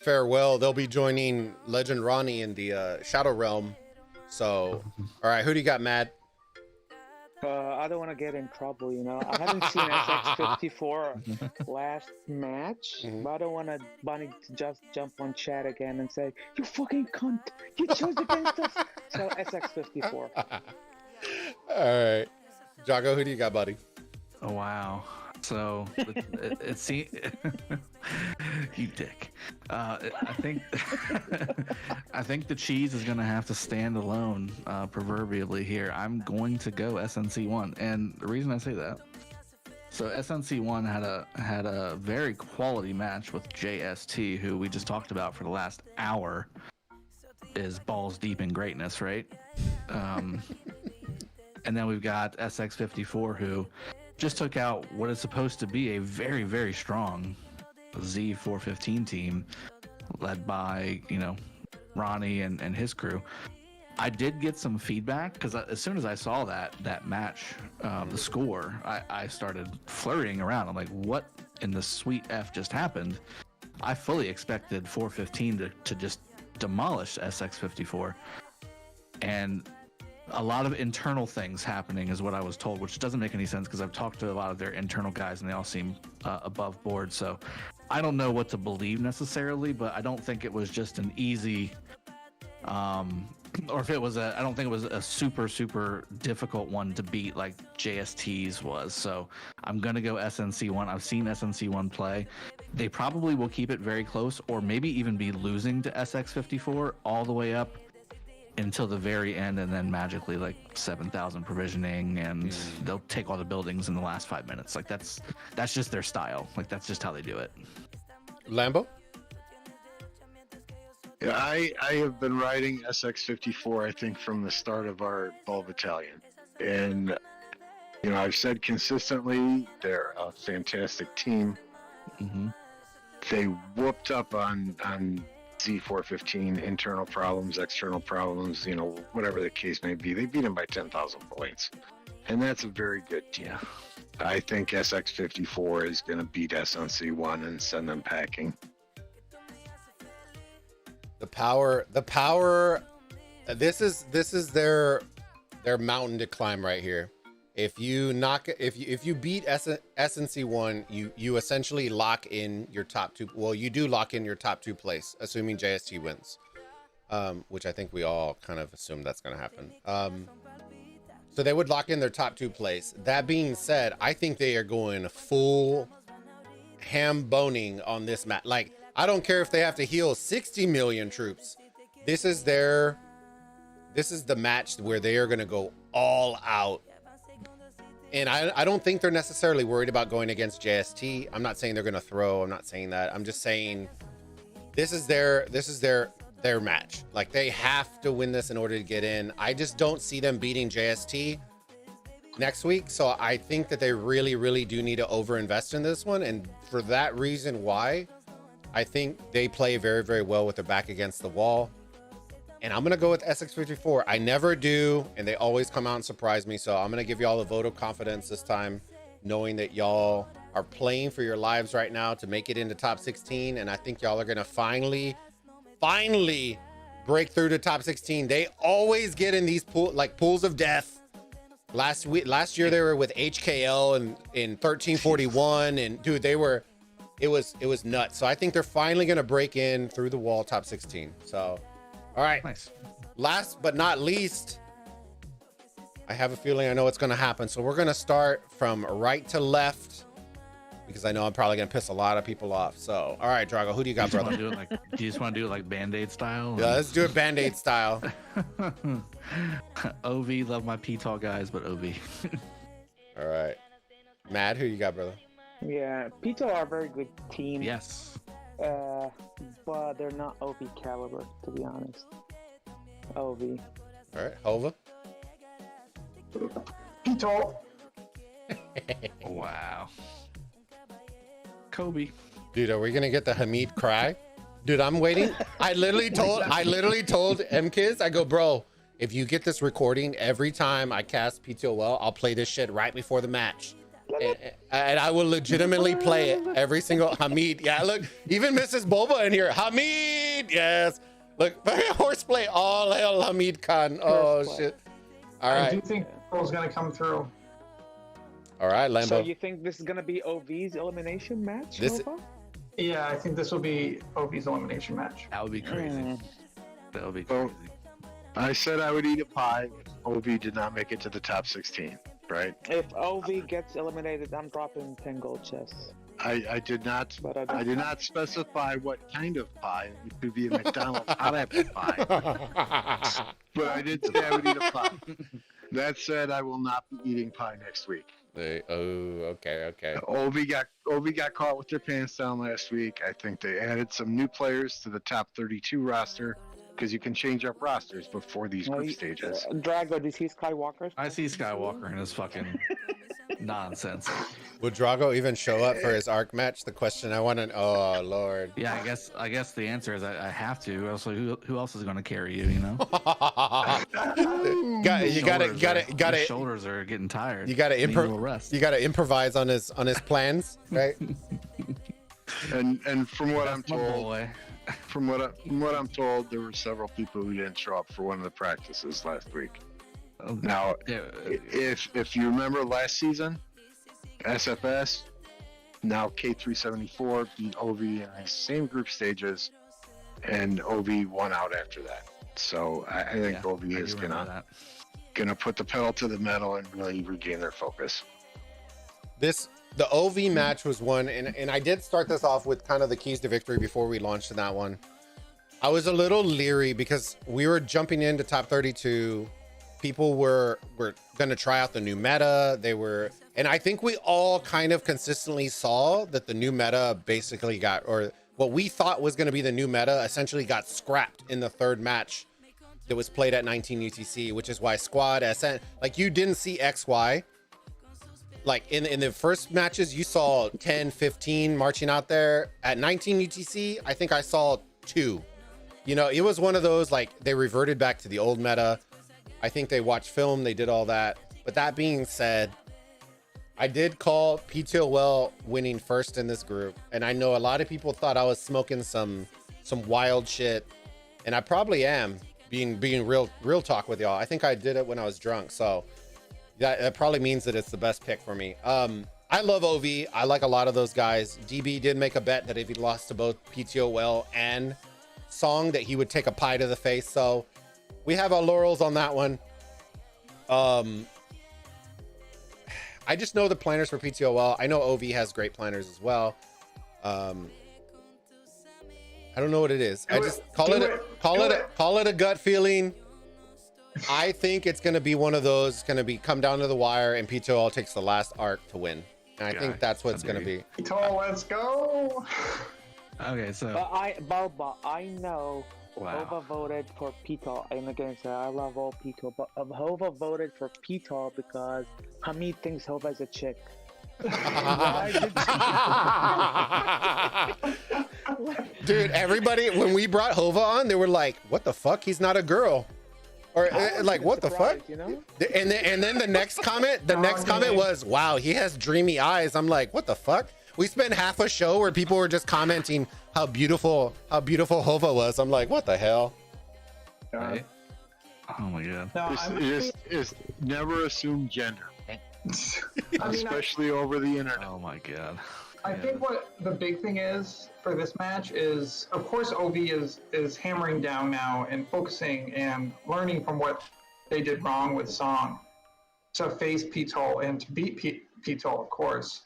farewell. They'll be joining Legend Ronnie in the Shadow Realm. So, all right, who do you got, Mad? I don't want to get in trouble, you know. I haven't seen SX54 last match, but I don't want Bunny to just jump on chat again and say, "You fucking cunt! You chose against us." So SX54. All right, Jago, who do you got, buddy? Oh wow! So it seems you dick. I think I think the cheese is gonna have to stand alone, proverbially here. I'm going to go SNC1, and the reason I say that, so SNC1 had a very quality match with JST, who we just talked about for the last hour, is balls deep in greatness, right? And then we've got SX54, who just took out what is supposed to be a very, very strong Z415 team led by, Ronnie and his crew. I did get some feedback because as soon as I saw that match, the score, I started flirting around. I'm like, what in the sweet F just happened? I fully expected 415 to just demolish SX54. And a lot of internal things happening is what I was told, which doesn't make any sense because I've talked to a lot of their internal guys and they all seem above board. So I don't know what to believe necessarily, but I don't think it was just an easy, or if it was I don't think it was a super, super difficult one to beat like JST's was. So I'm going to go SNC1. I've seen SNC1 play. They probably will keep it very close or maybe even be losing to SX54 all the way up until the very end, and then magically like 7,000 provisioning, and they'll take all the buildings in the last 5 minutes. Like that's just their style. Like that's just how they do it. Lambo? Yeah, I have been riding SX54, I think, from the start of our Bulbattalion. And, I've said consistently, they're a fantastic team. Mm-hmm. They whooped up on Z415, internal problems, external problems, whatever the case may be. They beat him by 10,000 points. And that's a very good team. I think SX54 is going to beat SNC1 and send them packing. The power, this is their mountain to climb right here. If you beat SNC1, you essentially lock in your top two. Well, you do lock in your top two place, assuming JST wins, which I think we all kind of assume that's going to happen. So they would lock in their top two place. That being said, I think they are going full ham boning on this match. Like, I don't care if they have to heal 60 million troops. This is the match where they are going to go all out. And I don't think they're necessarily worried about going against JST. I'm not saying they're going to throw. I'm not saying that. I'm just saying this is their match. Like, they have to win this in order to get in. I just don't see them beating JST next week. So I think that they really, really do need to overinvest in this one. And for that reason, why I think they play very, very well with their back against the wall. And I'm going to go with SX54. I never do, and they always come out and surprise me. So I'm going to give y'all a vote of confidence this time, knowing that y'all are playing for your lives right now to make it into top 16. And I think y'all are going to finally break through to top 16. They always get in these pools of death. Last year they were with HKL and in 1341, and dude, it was nuts. So I think they're finally going to break in through the wall, top 16. So, all right. Nice. Last but not least, I have a feeling I know what's going to happen. So we're going to start from right to left, because I know I'm probably going to piss a lot of people off. So, all right, Drago, who do you got, brother? Do you just want to do it like Band-Aid style? Yeah, let's do it Band-Aid style. OV, love my P-Tall guys, but OV. All right. Mad, who you got, brother? Yeah, Pito are a very good team. Yes. But they're not OV caliber, to be honest. OV. All right, Hova. Pito. Wow. Kobe. Dude, are we gonna get the Hamid cry? Dude, I'm waiting. I literally told MKiz, I go, bro, if you get this recording every time I cast PTOL, I'll play this shit right before the match. and I will legitimately play it every single Hamid. Yeah, look, even Mrs. Bulba in here. Hamid, yes. Look, horseplay. All hail Hamid Khan. Oh shit. All right. I do think Pitol's gonna come through. All right, Lambo. So you think this is gonna be OV's elimination match? Yeah, I think this will be OV's elimination match. That would be crazy. That would be Well, crazy. I said I would eat a pie if OV did not make it to the top 16, right? If OV gets eliminated, I'm dropping 10 gold chests. I did not. But I did not specify what kind of pie. It could be a McDonald's hot apple pie. But I did say I would eat a pie. That said, I will not be eating pie next week. Okay. OV got caught with their pants down last week. I think they added some new players to the top 32 roster because you can change up rosters before these group stages. Drago, do you see Skywalker? I see Skywalker and his fucking nonsense. Would Drago even show up for his arc match? The question I want to. Oh Lord. Yeah, I guess the answer is I have to. Also, who else is going to carry you? You know. You gotta. His shoulders are getting tired. You gotta rest. You gotta improvise on his plans, right? And from what I'm My told, boy. from what I'm told, there were several people who didn't show up for one of the practices last week. Now, if you remember last season, SFS, now K374 beat OV in the same group stages, and OV won out after that. So I think OV is gonna put the pedal to the metal and really regain their focus. The OV match was one, and I did start this off with kind of the keys to victory before we launched in that one. I was a little leery because we were jumping into top 32. People were going to try out the new meta. And I think we all kind of consistently saw that the new meta basically got, or what we thought was going to be the new meta essentially got scrapped in the third match that was played at 19 UTC, which is why Squad, SN, like you didn't see XY. Like in the first matches, you saw 10, 15 marching out there. At 19 UTC, I think I saw 2. You know, it was one of those, like, they reverted back to the old meta. I think they watched film, they did all that. But that being said, I did call PTOL winning first in this group. And I know a lot of people thought I was smoking some wild shit. And I probably am, being real talk with y'all. I think I did it when I was drunk. So that probably means that it's the best pick for me. I love OV. I like a lot of those guys. DB did make a bet that if he lost to both PTOL and Song, that he would take a pie to the face. So we have our laurels on that one. I just know the planners for PTOL. I know OV has great planners as well. I don't know what it is. I just call it a gut feeling. I think it's going to be one of those. It's going to be come down to the wire, and PTOL takes the last arc to win. And I think that's what it's going to be. Pitol, let's go. Okay, so Bulba, I know Wow. Hova voted for Pitol. And again, so I love all Pitol, but Hova voted for Pitol because Hamid thinks Hova is a chick. Dude, everybody, when we brought Hova on, they were like, what the fuck? He's not a girl. Or like, what the fuck? You know? And then the nenext comment, was, wow, he has dreamy eyes. I'm like, what the fuck? We spent half a show where people were just commenting how beautiful Hova was. I'm like, what the hell? right? Oh my god. No, It's never assume gender, especially over the internet. Oh my god. I think what the big thing is for this match is, of course, OV is hammering down now and focusing and learning from what they did wrong with Song to face Pitol and to beat Pitol, of course.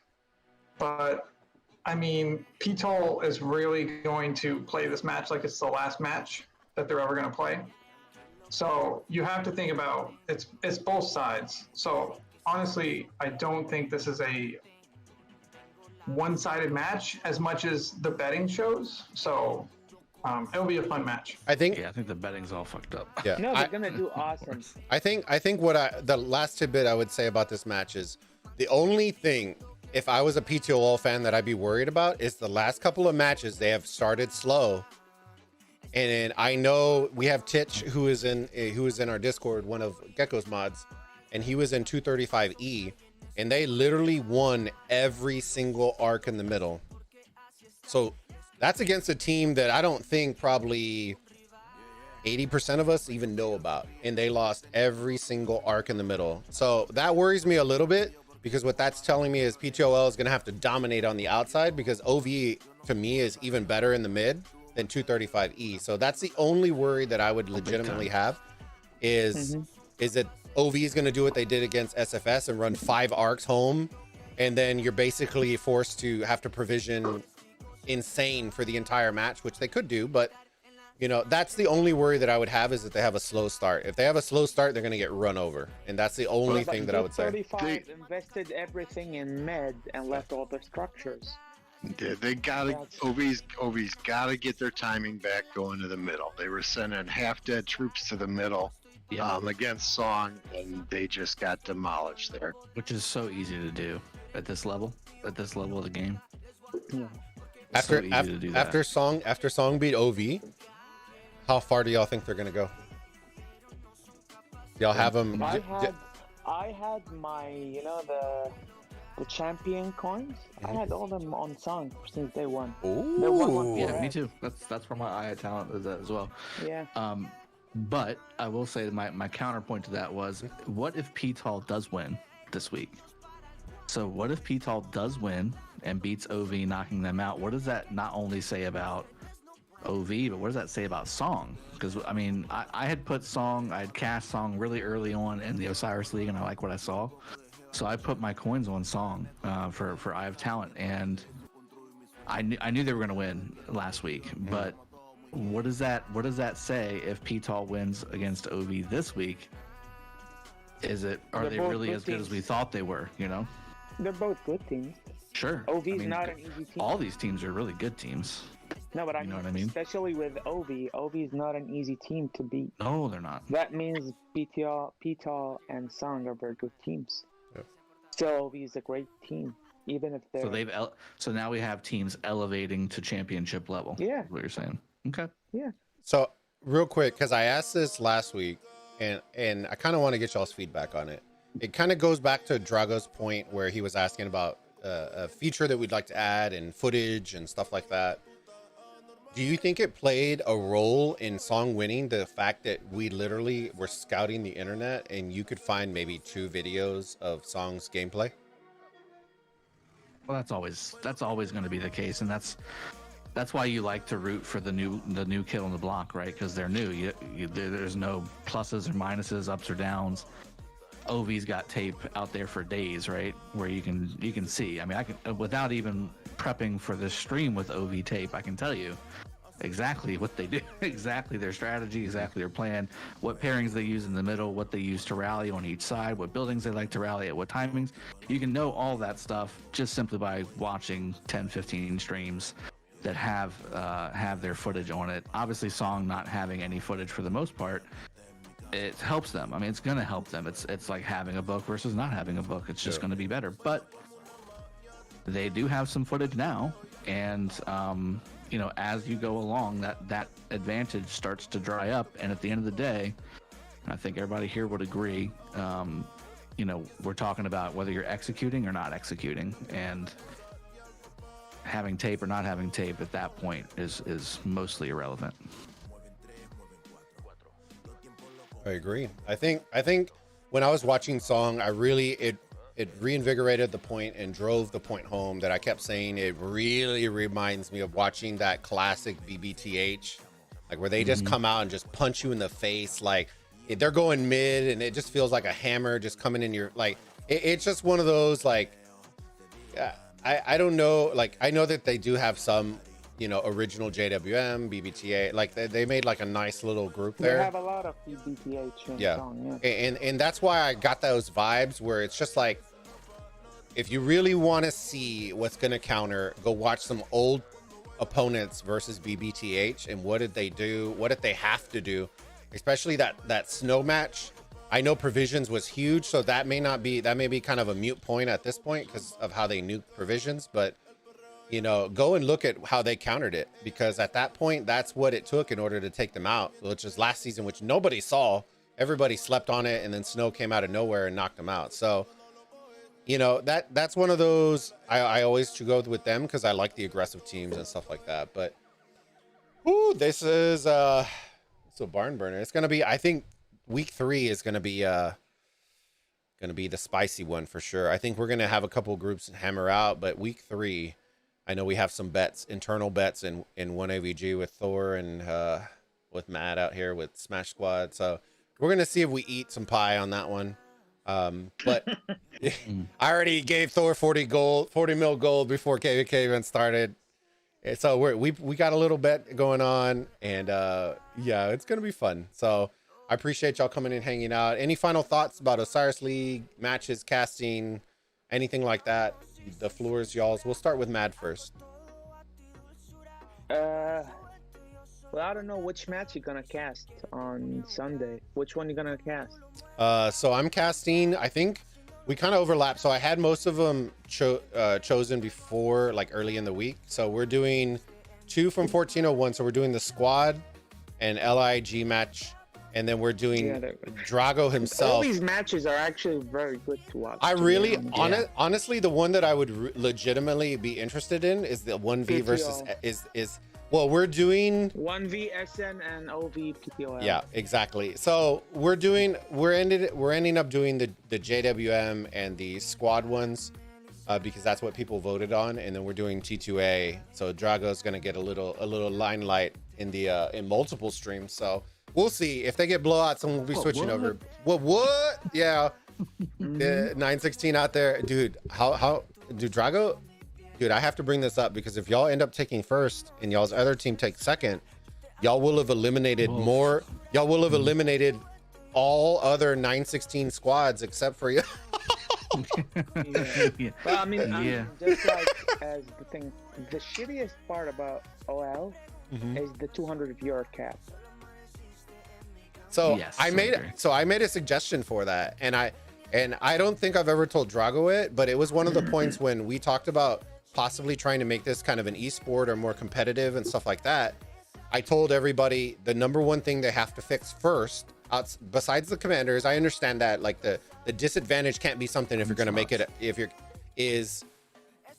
But I mean, Pitol is really going to play this match like it's the last match that they're ever going to play. So you have to think about it's both sides. So honestly, I don't think this is a one-sided match as much as the betting shows. So it'll be a fun match. I think the betting's all fucked up. Yeah. No, they're gonna do awesome. I think the last tidbit I would say about this match is the only thing, if I was a PTOL fan, that I'd be worried about is the last couple of matches they have started slow. And I know we have Titch who is in our Discord, one of Gecko's mods, and he was in 235E. and they literally won every single arc in the middle. So that's against a team that I don't think probably 80% of us even know about, and they lost every single arc in the middle. So that worries me a little bit, because what that's telling me is PTOL is going to have to dominate on the outside, because OV to me is even better in the mid than 235E. So that's the only worry that I would legitimately have is that OV is going to do what they did against SFS and run 5 arcs home, and then you're basically forced to have to provision insane for the entire match, which they could do, but you know, that's the only worry that I would have, is that they have a slow start. If they have a slow start, they're going to get run over, and that's the only thing that I would say. 35 invested everything in med and left all the structures. Yeah, they gotta OV's gotta get their timing back going to the middle. They were sending half-dead troops to the middle against Song, and they just got demolished there. Which is so easy to do at this level of the game. Yeah. After Song beat OV, how far do y'all think they're gonna go? Y'all have them? I had my, the champion coins. I had all them on Song since day one. Ooh. Yeah, me too. That's where my eye of talent is at as well. Yeah. But I will say that my counterpoint to that was, what if PTOL does win this week? So what if PTOL does win and beats OV, knocking them out? What does that not only say about OV, but what does that say about Song? Because I mean, I had put Song, I had cast Song really early on in the Osiris League, and I like what I saw, so I put my coins on Song for Eye of Talent, and I knew they were going to win last week. But what does that say if PTOL wins against OV this week? Are they really as good as we thought they were? They're both good teams. Sure. OV's not an easy team. All these teams are really good teams. No, but you know what I mean? Especially with OV. OV is not an easy team to beat. No, they're not. That means PTOL and Song are very good teams. Yeah. So OV is a great team, even if they're... So now we have teams elevating to championship level. Yeah. Is what you're saying. Okay. Yeah. So real quick, because I asked this last week, and I kind of want to get y'all's feedback on it. It kind of goes back to Drago's point where he was asking about a feature that we'd like to add and footage and stuff like that. Do you think it played a role in Song winning, the fact that we literally were scouting the internet and you could find maybe 2 videos of Song's gameplay? Well, that's always going to be the case, and that's why you like to root for the new kid on the block, right? Because they're new. There's no pluses or minuses, ups or downs. OV's got tape out there for days, right? Where you can see. I mean, I can, without even prepping for this stream with OV tape, I can tell you exactly what they do, exactly their strategy, exactly their plan, what pairings they use in the middle, what they use to rally on each side, what buildings they like to rally at what timings. You can know all that stuff just simply by watching 10, 15 streams that have their footage on it. Obviously, Song not having any footage for the most part, it helps them. I mean, it's going to help them. It's like having a book versus not having a book. It's just going to be better. But they do have some footage now, and as you go along, that advantage starts to dry up. And at the end of the day, I think everybody here would agree. We're talking about whether you're executing or not executing, and having tape or not having tape at that point is mostly irrelevant. I agree. I think when I was watching Song, it reinvigorated the point and drove the point home that I kept saying. It really reminds me of watching that classic BBTH, like where they just come out and just punch you in the face. Like they're going mid and it just feels like a hammer just coming in your, like, it's just one of those, like, I don't know. Like, I know that they do have some, original JWM, BBTA, like they made like a nice little group there. They have a lot of BBTH in Song, yeah. And that's why I got those vibes where it's just like, if you really want to see what's going to counter, go watch some old opponents versus BBTH and what did they do? What did they have to do? Especially that snow match. I know provisions was huge, so that may be kind of a mute point at this point because of how they nuked provisions, but go and look at how they countered it, because at that point, that's what it took in order to take them out, which is last season, which nobody saw. Everybody slept on it, and then Snow came out of nowhere and knocked them out. So you know, that's one of those I always go with them because I like the aggressive teams and stuff like that. But this is a barn burner. It's gonna be, I think week 3 is gonna be the spicy one for sure. I think we're gonna have a couple groups hammer out, but week 3, I know we have some bets, internal bets in 1AVG with Thor and with Matt out here with Smash Squad. So we're gonna see if we eat some pie on that one. But I already gave Thor 40 mil gold before KVK even started. And so we got a little bet going on, and yeah, it's gonna be fun. So I appreciate y'all coming and hanging out. Any final thoughts about Osiris League matches, casting, anything like that? The floor is y'all's. We'll start with Mad first. Well, I don't know which match you're gonna cast on Sunday. Which one you gonna cast? So I'm casting, I think we kind of overlap. So I had most of them chosen before, like early in the week. So we're doing 2 from 1401. So we're doing the squad and LIG match. And then we're doing Drago himself. All these matches are actually very good to watch. I really, honestly, the one that I would legitimately be interested in is the 1v versus is well, we're doing 1v SN and OV PTOL. Yeah, exactly. So we're ending up doing the JWM and the squad ones because that's what people voted on, and then we're doing T2A. So Drago's gonna get a little limelight in the in multiple streams. So we'll see if they get blowouts, and we'll be switching over. What? Yeah, 916 out there, dude. How do Drago? Dude, I have to bring this up because if y'all end up taking first and y'all's other team takes second, y'all will have eliminated more. Y'all will have eliminated all other 916 squads except for you. Yeah. Well, I mean, just like as the thing, the shittiest part about OL is the 200 viewer cap. So I made a suggestion for that, and I don't think I've ever told Drago it, but it was one of the points when we talked about possibly trying to make this kind of an esport or more competitive and stuff like that. I told everybody the number one thing they have to fix first, besides the commanders, I understand that like the disadvantage can't be something if you're going to make it, is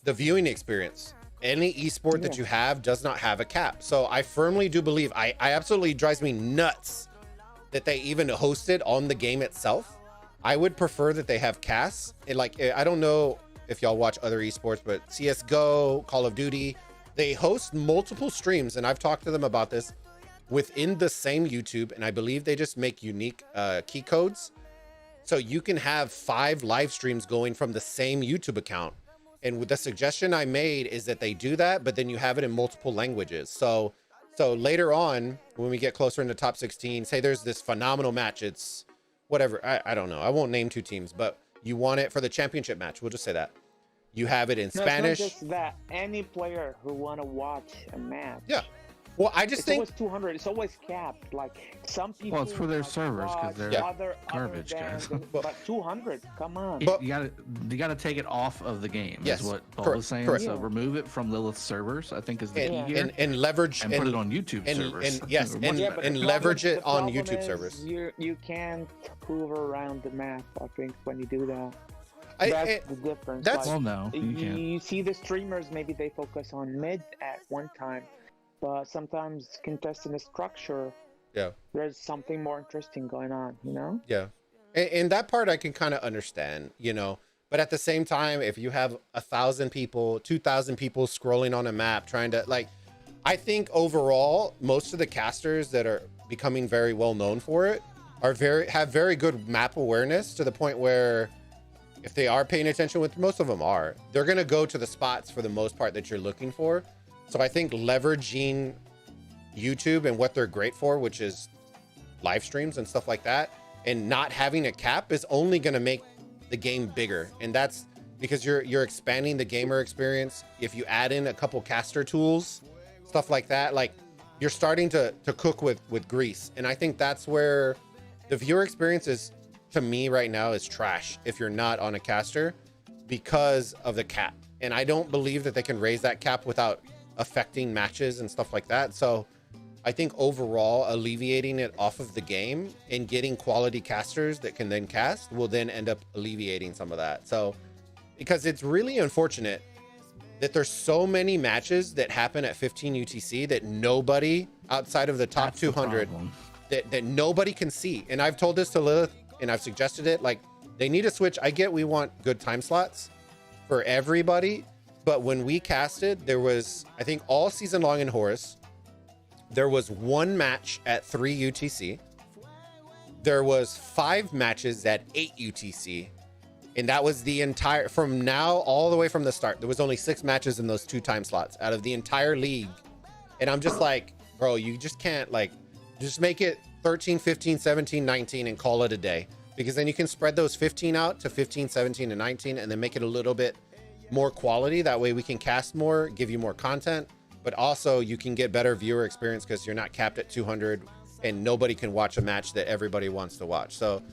the viewing experience. Any esport that you have does not have a cap. So I firmly do believe, I absolutely drives me nuts that they even host it on the game itself. I would prefer that they have casts. I don't know if y'all watch other esports, but CSGO, Call of Duty, they host multiple streams, and I've talked to them about this within the same YouTube, and I believe they just make unique key codes. So you can have 5 live streams going from the same YouTube account. And with the suggestion I made is that they do that, but then you have it in multiple languages. So later on, when we get closer in the top 16, say there's this phenomenal match, it's whatever, I don't know, I won't name 2 teams, but you want it for the championship match, we'll just say that. You have it in Spanish. It's not just that. Any player who want to watch a match. Yeah. Well, I just think it's always 200. It's always capped. Like some people. Well, it's for their servers because they're garbage, guys. But 200, come on. But you gotta take it off of the game. Yes, is what Paul was saying. So remove it from Lilith's servers, I think, is the key here. And leverage and put it on YouTube servers. And leverage it on YouTube servers. You can't move around the map. I think when you do that. That's the difference. Well, no, you see the streamers, maybe they focus on mid at one time, but sometimes contesting the structure, there's something more interesting going on, you know? Yeah. And that part I can kind of understand, you know, but at the same time, if you have 1,000 people, 2,000 people scrolling on a map trying to, like, I think overall, most of the casters that are becoming very well known for it have very good map awareness to the point where if they are paying attention, which most of them are, they're going to go to the spots for the most part that you're looking for. So I think leveraging YouTube and what they're great for, which is live streams and stuff like that, and not having a cap is only going to make the game bigger. And that's because you're expanding the gamer experience. If you add in a couple caster tools, stuff like that, like you're starting to cook with grease. And I think that's where the viewer experience is, to me right now, is trash if you're not on a caster because of the cap. And I don't believe that they can raise that cap without affecting matches and stuff like that. So I think overall alleviating it off of the game and getting quality casters that can then cast will then end up alleviating some of that. So because it's really unfortunate that there's so many matches that happen at 15 UTC that nobody outside of the top That's 200 that nobody can see. And I've told this to Lilith and I've suggested it, like they need to switch. I get we want good time slots for everybody, but when we casted, there was, I think all season long in Horus, there was one match at 3 UTC. There was 5 matches at 8 UTC. And that was the entire, from now all the way from the start, there was only 6 matches in those 2 time slots out of the entire league. And I'm just like, bro, you just can't, like, just make it 13, 15, 17, 19 and call it a day. Because then you can spread those 15 out to 15, 17, and 19 and then make it a little bit more quality. That way we can cast more, give you more content, but also you can get better viewer experience because you're not capped at 200 and nobody can watch a match that everybody wants to watch. So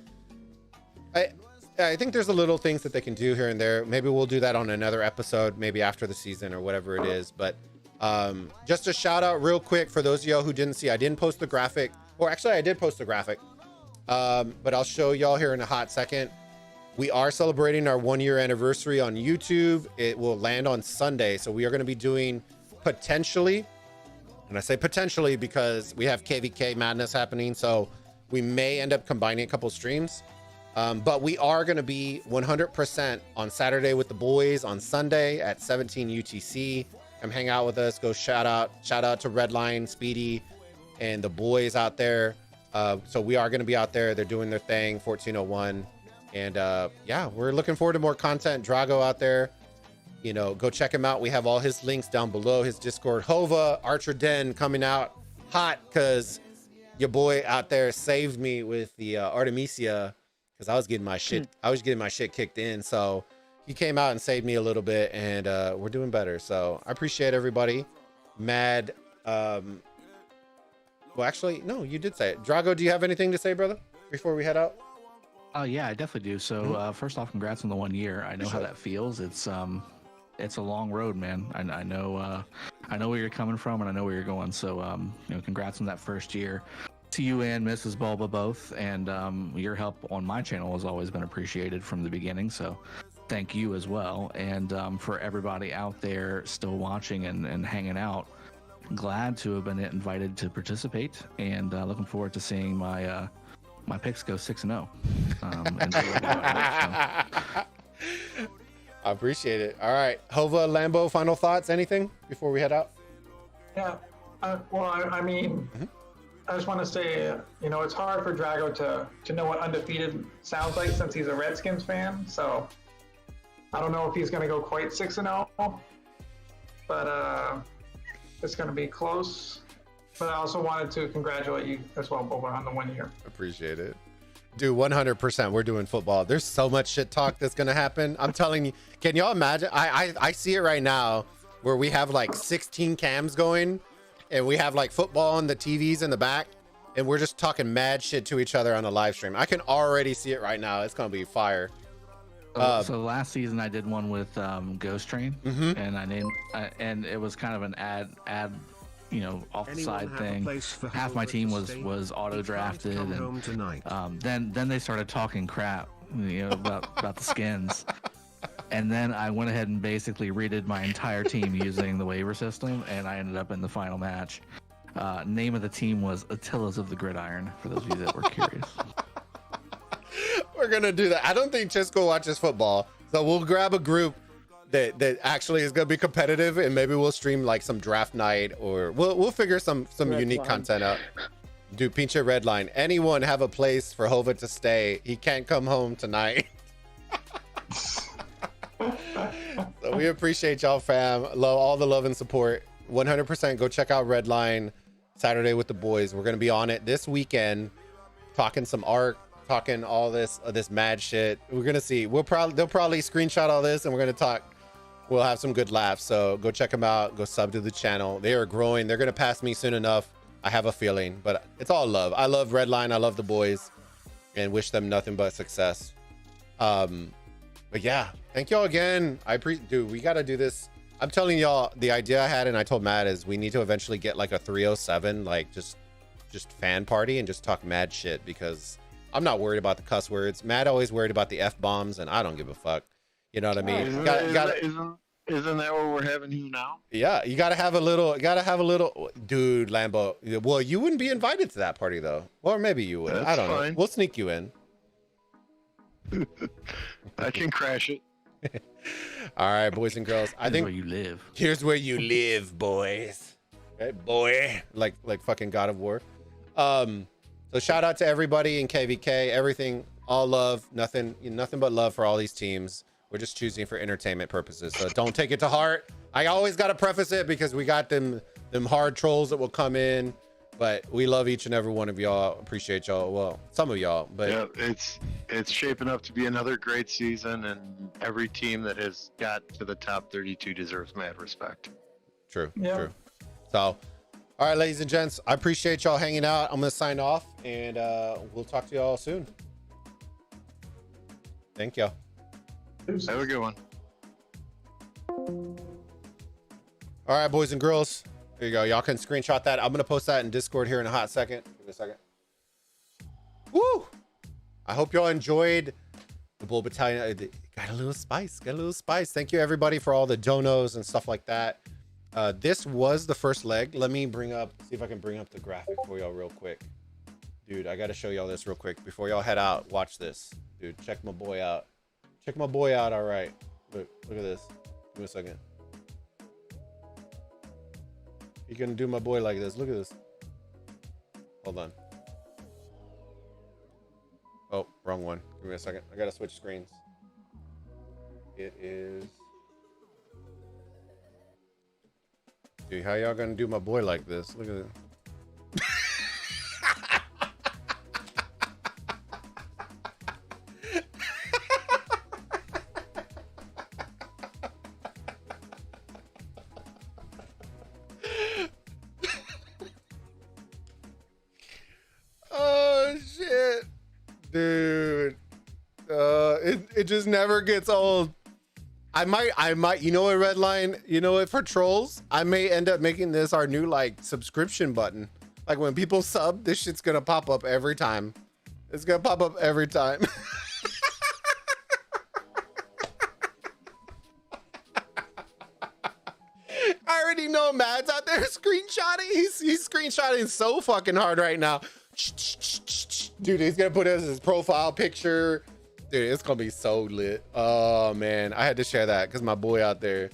I think there's a little things that they can do here and there. Maybe we'll do that on another episode, maybe after the season or whatever it is. But just a shout out real quick for those of y'all who didn't see, I didn't post the graphic, or actually I did post the graphic, but I'll show y'all here in a hot second. We are celebrating our 1-year anniversary on YouTube. It will land on Sunday. So we are going to be doing potentially, and I say potentially because we have KVK madness happening. So we may end up combining a couple streams. But we are going to be 100% on Saturday with the boys, on Sunday at 17 UTC. Come hang out with us. Go shout out to Redline, Speedy, and the boys out there. So we are going to be out there. They're doing their thing, 1401. And yeah, we're looking forward to more content. Drago out there, you know, go check him out. We have all his links down below, his Discord. Hova, Archer Den coming out hot because your boy out there saved me with the Artemisia. Because I was getting my shit kicked in, so he came out and saved me a little bit, and we're doing better. So I appreciate everybody. Mad, well, actually, no, you did say it. Drago, do you have anything to say, brother, before we head out? Yeah, I definitely do. So first off, congrats on the 1 year. I know how that feels. It's a long road, man. I know where you're coming from, and I know where you're going. So you know, congrats on that first year. To you and Mrs. Bulba both, and your help on my channel has always been appreciated from the beginning, so thank you as well. And for everybody out there still watching and hanging out, glad to have been invited to participate, and looking forward to seeing my my picks go 6-0. I appreciate it. All right, Hova, Lambo, final thoughts, anything before we head out? Yeah, well, I mean, I just want to say, you know, it's hard for Drago to know what undefeated sounds like since he's a Redskins fan. So I don't know if he's going to go quite 6-0, but it's going to be close. But I also wanted to congratulate you as well, Bulba, on the 1 year. Appreciate it. Dude, 100%. We're doing football. There's so much shit talk that's going to happen. I'm telling you, can y'all imagine? I see it right now where we have like 16 cams going. And we have like football on the TVs in the back, and we're just talking mad shit to each other on the live stream. I can already see it right now. It's gonna be fire. So last season I did one with Ghost Train, and I named and it was kind of an ad, you know, off the side thing. Half my team was auto drafted, and then they started talking crap, you know, about the skins. And then I went ahead and basically redid my entire team using the waiver system, and I ended up in the final match. Name of the team was Attilas of the Gridiron, for those of you that were curious. We're going to do that. I don't think Chisco watches football, so we'll grab a group that actually is going to be competitive, and maybe we'll stream like some draft night, or we'll figure some unique content out. Do pinche Redline. Anyone have a place for Hova to stay? He can't come home tonight. So we appreciate y'all, fam. Love all the love and support. 100%. Go check out Redline Saturday with the boys. We're gonna be on it this weekend, talking some art, talking all this mad shit. We're gonna see. They'll probably screenshot all this, and we're gonna talk. We'll have some good laughs. So go check them out. Go sub to the channel. They are growing. They're gonna pass me soon enough. I have a feeling, but it's all love. I love Redline. I love the boys, and wish them nothing but success. But yeah, thank y'all again. Dude, we got to do this. I'm telling y'all, the idea I had, and I told Matt, is we need to eventually get like a 307, like just fan party and just talk mad shit, because I'm not worried about the cuss words. Matt always worried about the F-bombs, and I don't give a fuck. You know what I mean? Isn't that what we're having here now? Yeah, you gotta have a little, dude, Lambo. Well, you wouldn't be invited to that party though, or maybe you would. That's I don't know. fine. We'll sneak you in. I can crash it. All right, boys and girls. I think where you live. here's where you live, boys. Okay, boy, like fucking God of War. So shout out to everybody in KVK. Everything, all love, nothing but love for all these teams. We're just choosing for entertainment purposes, so don't take it to heart. I always got to preface it because we got them hard trolls that will come in, but we love each and every one of y'all. Appreciate y'all. Well, some of y'all, but yeah, it's shaping up to be another great season, and every team that has got to the top 32 deserves mad respect. True. Yeah. True. So, all right, ladies and gents, I appreciate y'all hanging out. I'm gonna sign off, and we'll talk to y'all soon. Thank y'all. Have a good one. All right, boys and girls. There you go. Y'all can screenshot that. I'm going to post that in Discord here in a hot second. Give me a second. Woo! I hope y'all enjoyed the Bulbattalion. Got a little spice. Thank you, everybody, for all the donos and stuff like that. This was the first leg. Let me see if I can bring up the graphic for y'all real quick. Dude, I got to show y'all this real quick. Before y'all head out, watch this. Dude, check my boy out. All right. Look at this. Give me a second. You can do my boy like this. Look at this. Hold on. Oh, wrong one. Give me a second. I gotta switch screens. It is. Dude, how y'all gonna do my boy like this? Look at it. Oh shit, dude. It just never gets old. I might, you know what, Redline, you know what, for trolls, I may end up making this our new like subscription button. Like when people sub, this shit's gonna pop up every time. It's gonna pop up every time. I already know Matt's out there screenshotting. He's screenshotting so fucking hard right now. Dude, he's gonna put it as his profile picture. Dude, it's gonna be so lit. Oh man, I had to share that because my boy out there,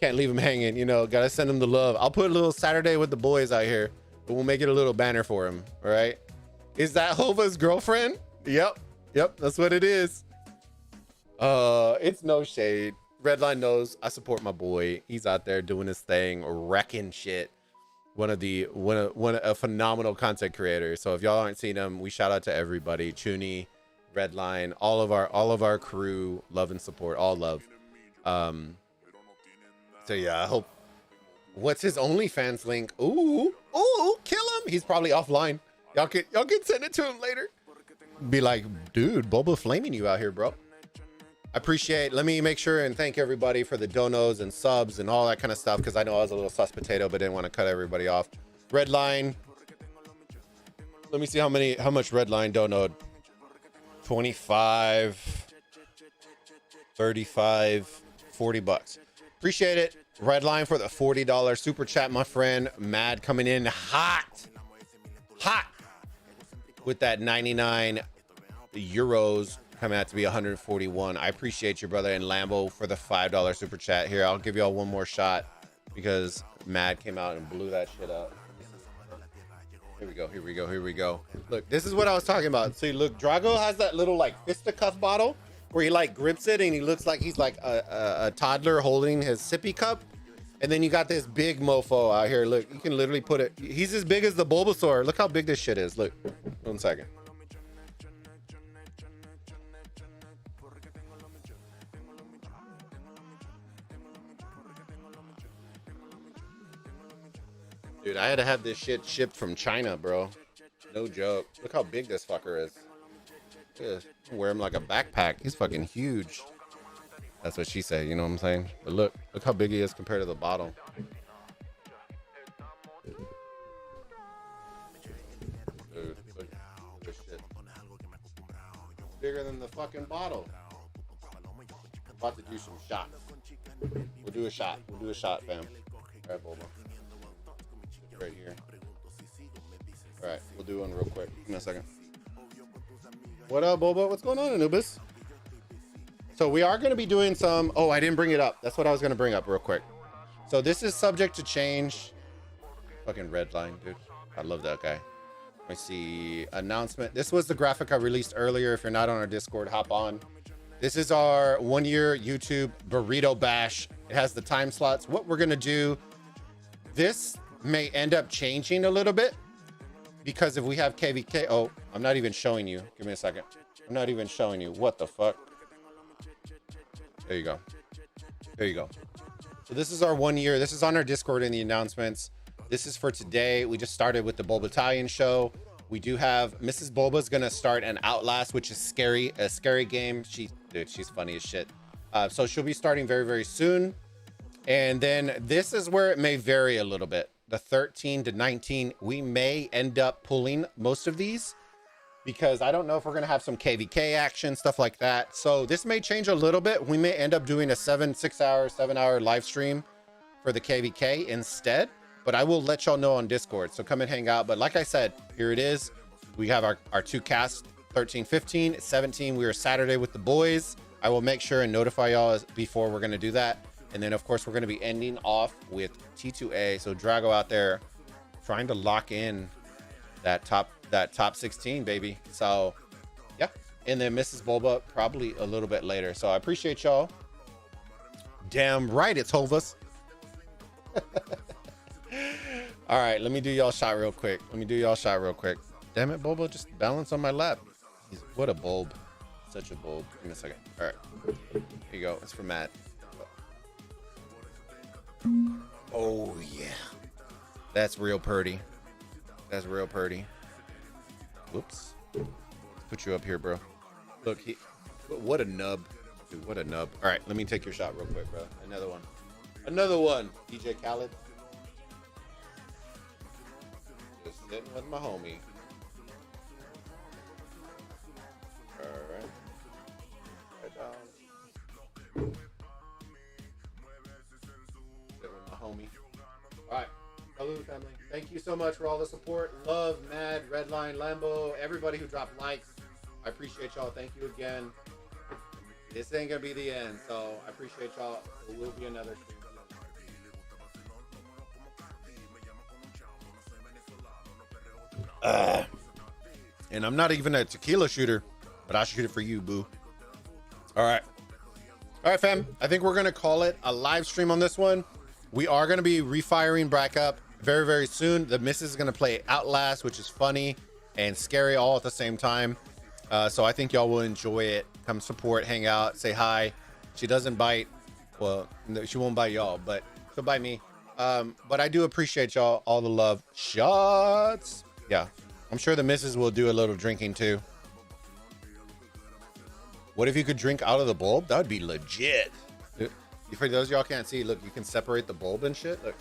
can't leave him hanging. You know, gotta send him the love. I'll put a little Saturday with the boys out here, but we'll make it a little banner for him. All right? Is that Hova's girlfriend? Yep, that's what it is. It's no shade. Redline knows I support my boy. He's out there doing his thing, wrecking shit. A phenomenal content creator. So if y'all aren't seen him, we shout out to everybody. Chuny, Redline, all of our crew, love and support, all love. So yeah, I hope. What's his OnlyFans link? Ooh, kill him. He's probably offline. Y'all can send it to him later. Be like, dude, Bulba flaming you out here, bro. I appreciate. Let me make sure and thank everybody for the donos and subs and all that kind of stuff, because I know I was a little sus potato, but didn't want to cut everybody off. Redline. Let me see how much Redline donoed. 25, 35, $40. Appreciate it. Redline for the $40 super chat, my friend. Mad coming in hot with that 99 euros. Coming out to be 141. I appreciate you, brother. And Lambo for the $5 super chat. Here, I'll give y'all one more shot because Mad came out and blew that shit up. Here we go. Look, this is what I was talking about. See, look, Drago has that little like fisticuff bottle where he like grips it and he looks like he's like a toddler holding his sippy cup. And then you got this big mofo out here. Look, you can literally put it. He's as big as the Bulbasaur. Look how big this shit is. Look, 1 second. Dude, I had to have this shit shipped from China, bro. No joke. Look how big this fucker is. Yeah, wear him like a backpack. He's fucking huge. That's what she said, you know what I'm saying? But look how big he is compared to the bottle. Dude, look at this shit. Bigger than the fucking bottle. About to do some shots. We'll do a shot. We'll do a shot, fam. All right, Bulba. Right here. All right, we'll do one real quick. Give me a second. What up, Bulba? What's going on, Anubis? So we are going to be doing some... Oh, I didn't bring it up. That's what I was going to bring up real quick. So this is subject to change. Fucking red line, dude. I love that guy. Let me see. Announcement. This was the graphic I released earlier. If you're not on our Discord, hop on. This is our 1-year YouTube burrito bash. It has the time slots. What we're going to do, this may end up changing a little bit because if we have KVK, oh, I'm not even showing you. Give me a second. I'm not even showing you. What the fuck? There you go. There you go. So this is our 1 year. This is on our Discord in the announcements. This is for today. We just started with the Bulbattalion show. We do have Mrs. Bulba's gonna start an Outlast, which is scary, a scary game. Dude, she's funny as shit. So she'll be starting very, very soon. And then this is where it may vary a little bit. The 13 to 19, we may end up pulling most of these because I don't know if we're gonna have some KVK action, stuff like that. So this may change a little bit. We may end up doing a 7 hour live stream for the KVK instead. But I will let y'all know on Discord. So come and hang out. But like I said, here it is. We have our two casts, 13, 15, 17. We are Saturday with the boys. I will make sure and notify y'all before we're going to do that. And then, of course, we're going to be ending off with T2A. So Drago out there trying to lock in that top 16, baby. So, yeah. And then Mrs. Bulba probably a little bit later. So I appreciate y'all. Damn right it's Hovas. All right, let me do y'all shot real quick. Damn it, Bulba, just balance on my lap. What a bulb. Such a bulb. Give me a second. All right. Here you go. It's for Matt. Oh, yeah. That's real purty. That's real purty. Whoops. Let's put you up here, bro. Look, what a nub. Dude, what a nub. All right, let me take your shot real quick, bro. Another one. DJ Khaled. Just sitting with my homie. All right. Right down. Sitting with my homie. All right. Hello, family. Thank you so much for all the support. Love, Mad, Redline, Lambo, everybody who dropped likes. I appreciate y'all. Thank you again. This ain't gonna be the end, so I appreciate y'all. There will be another stream. And I'm not even a tequila shooter, but I'll shoot it for you, boo. All right, fam. I think we're gonna call it a live stream on this one. We are gonna be refiring back up very, very soon. The missus is gonna play Outlast, which is funny and scary all at the same time. So I think y'all will enjoy it. Come support, hang out, say hi. She doesn't bite. Well, no, she won't bite y'all, but she'll bite me. But I do appreciate y'all, all the love. Shots. Yeah, I'm sure the missus will do a little drinking too. What if you could drink out of the bulb? That would be legit. For those of y'all can't see, look, you can separate the bulb and shit. Look.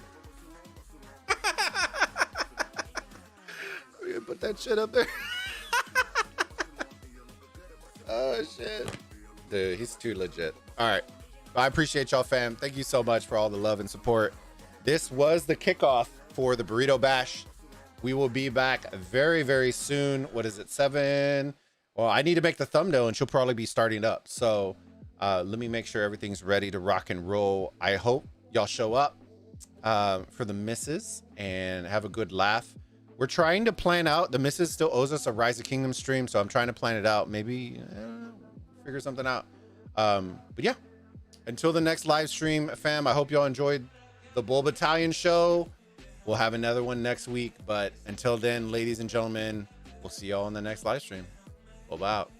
Put that shit up there. Oh shit, dude, he's too legit. All right, I appreciate y'all, fam. Thank you so much for all the love and support. This was the kickoff for the Burrito Bash. We will be back very, very soon. What is it, 7? Well, I need to make the thumbnail and she'll probably be starting up. So let me make sure everything's ready to rock and roll. I hope y'all show up for the missus and have a good laugh. We're trying to plan out. The missus still owes us a Rise of Kingdom stream, so I'm trying to plan it out. Maybe figure something out. But yeah, until the next live stream, fam, I hope y'all enjoyed the Bulbattalion show. We'll have another one next week. But until then, ladies and gentlemen, we'll see y'all on the next live stream. Bulba out.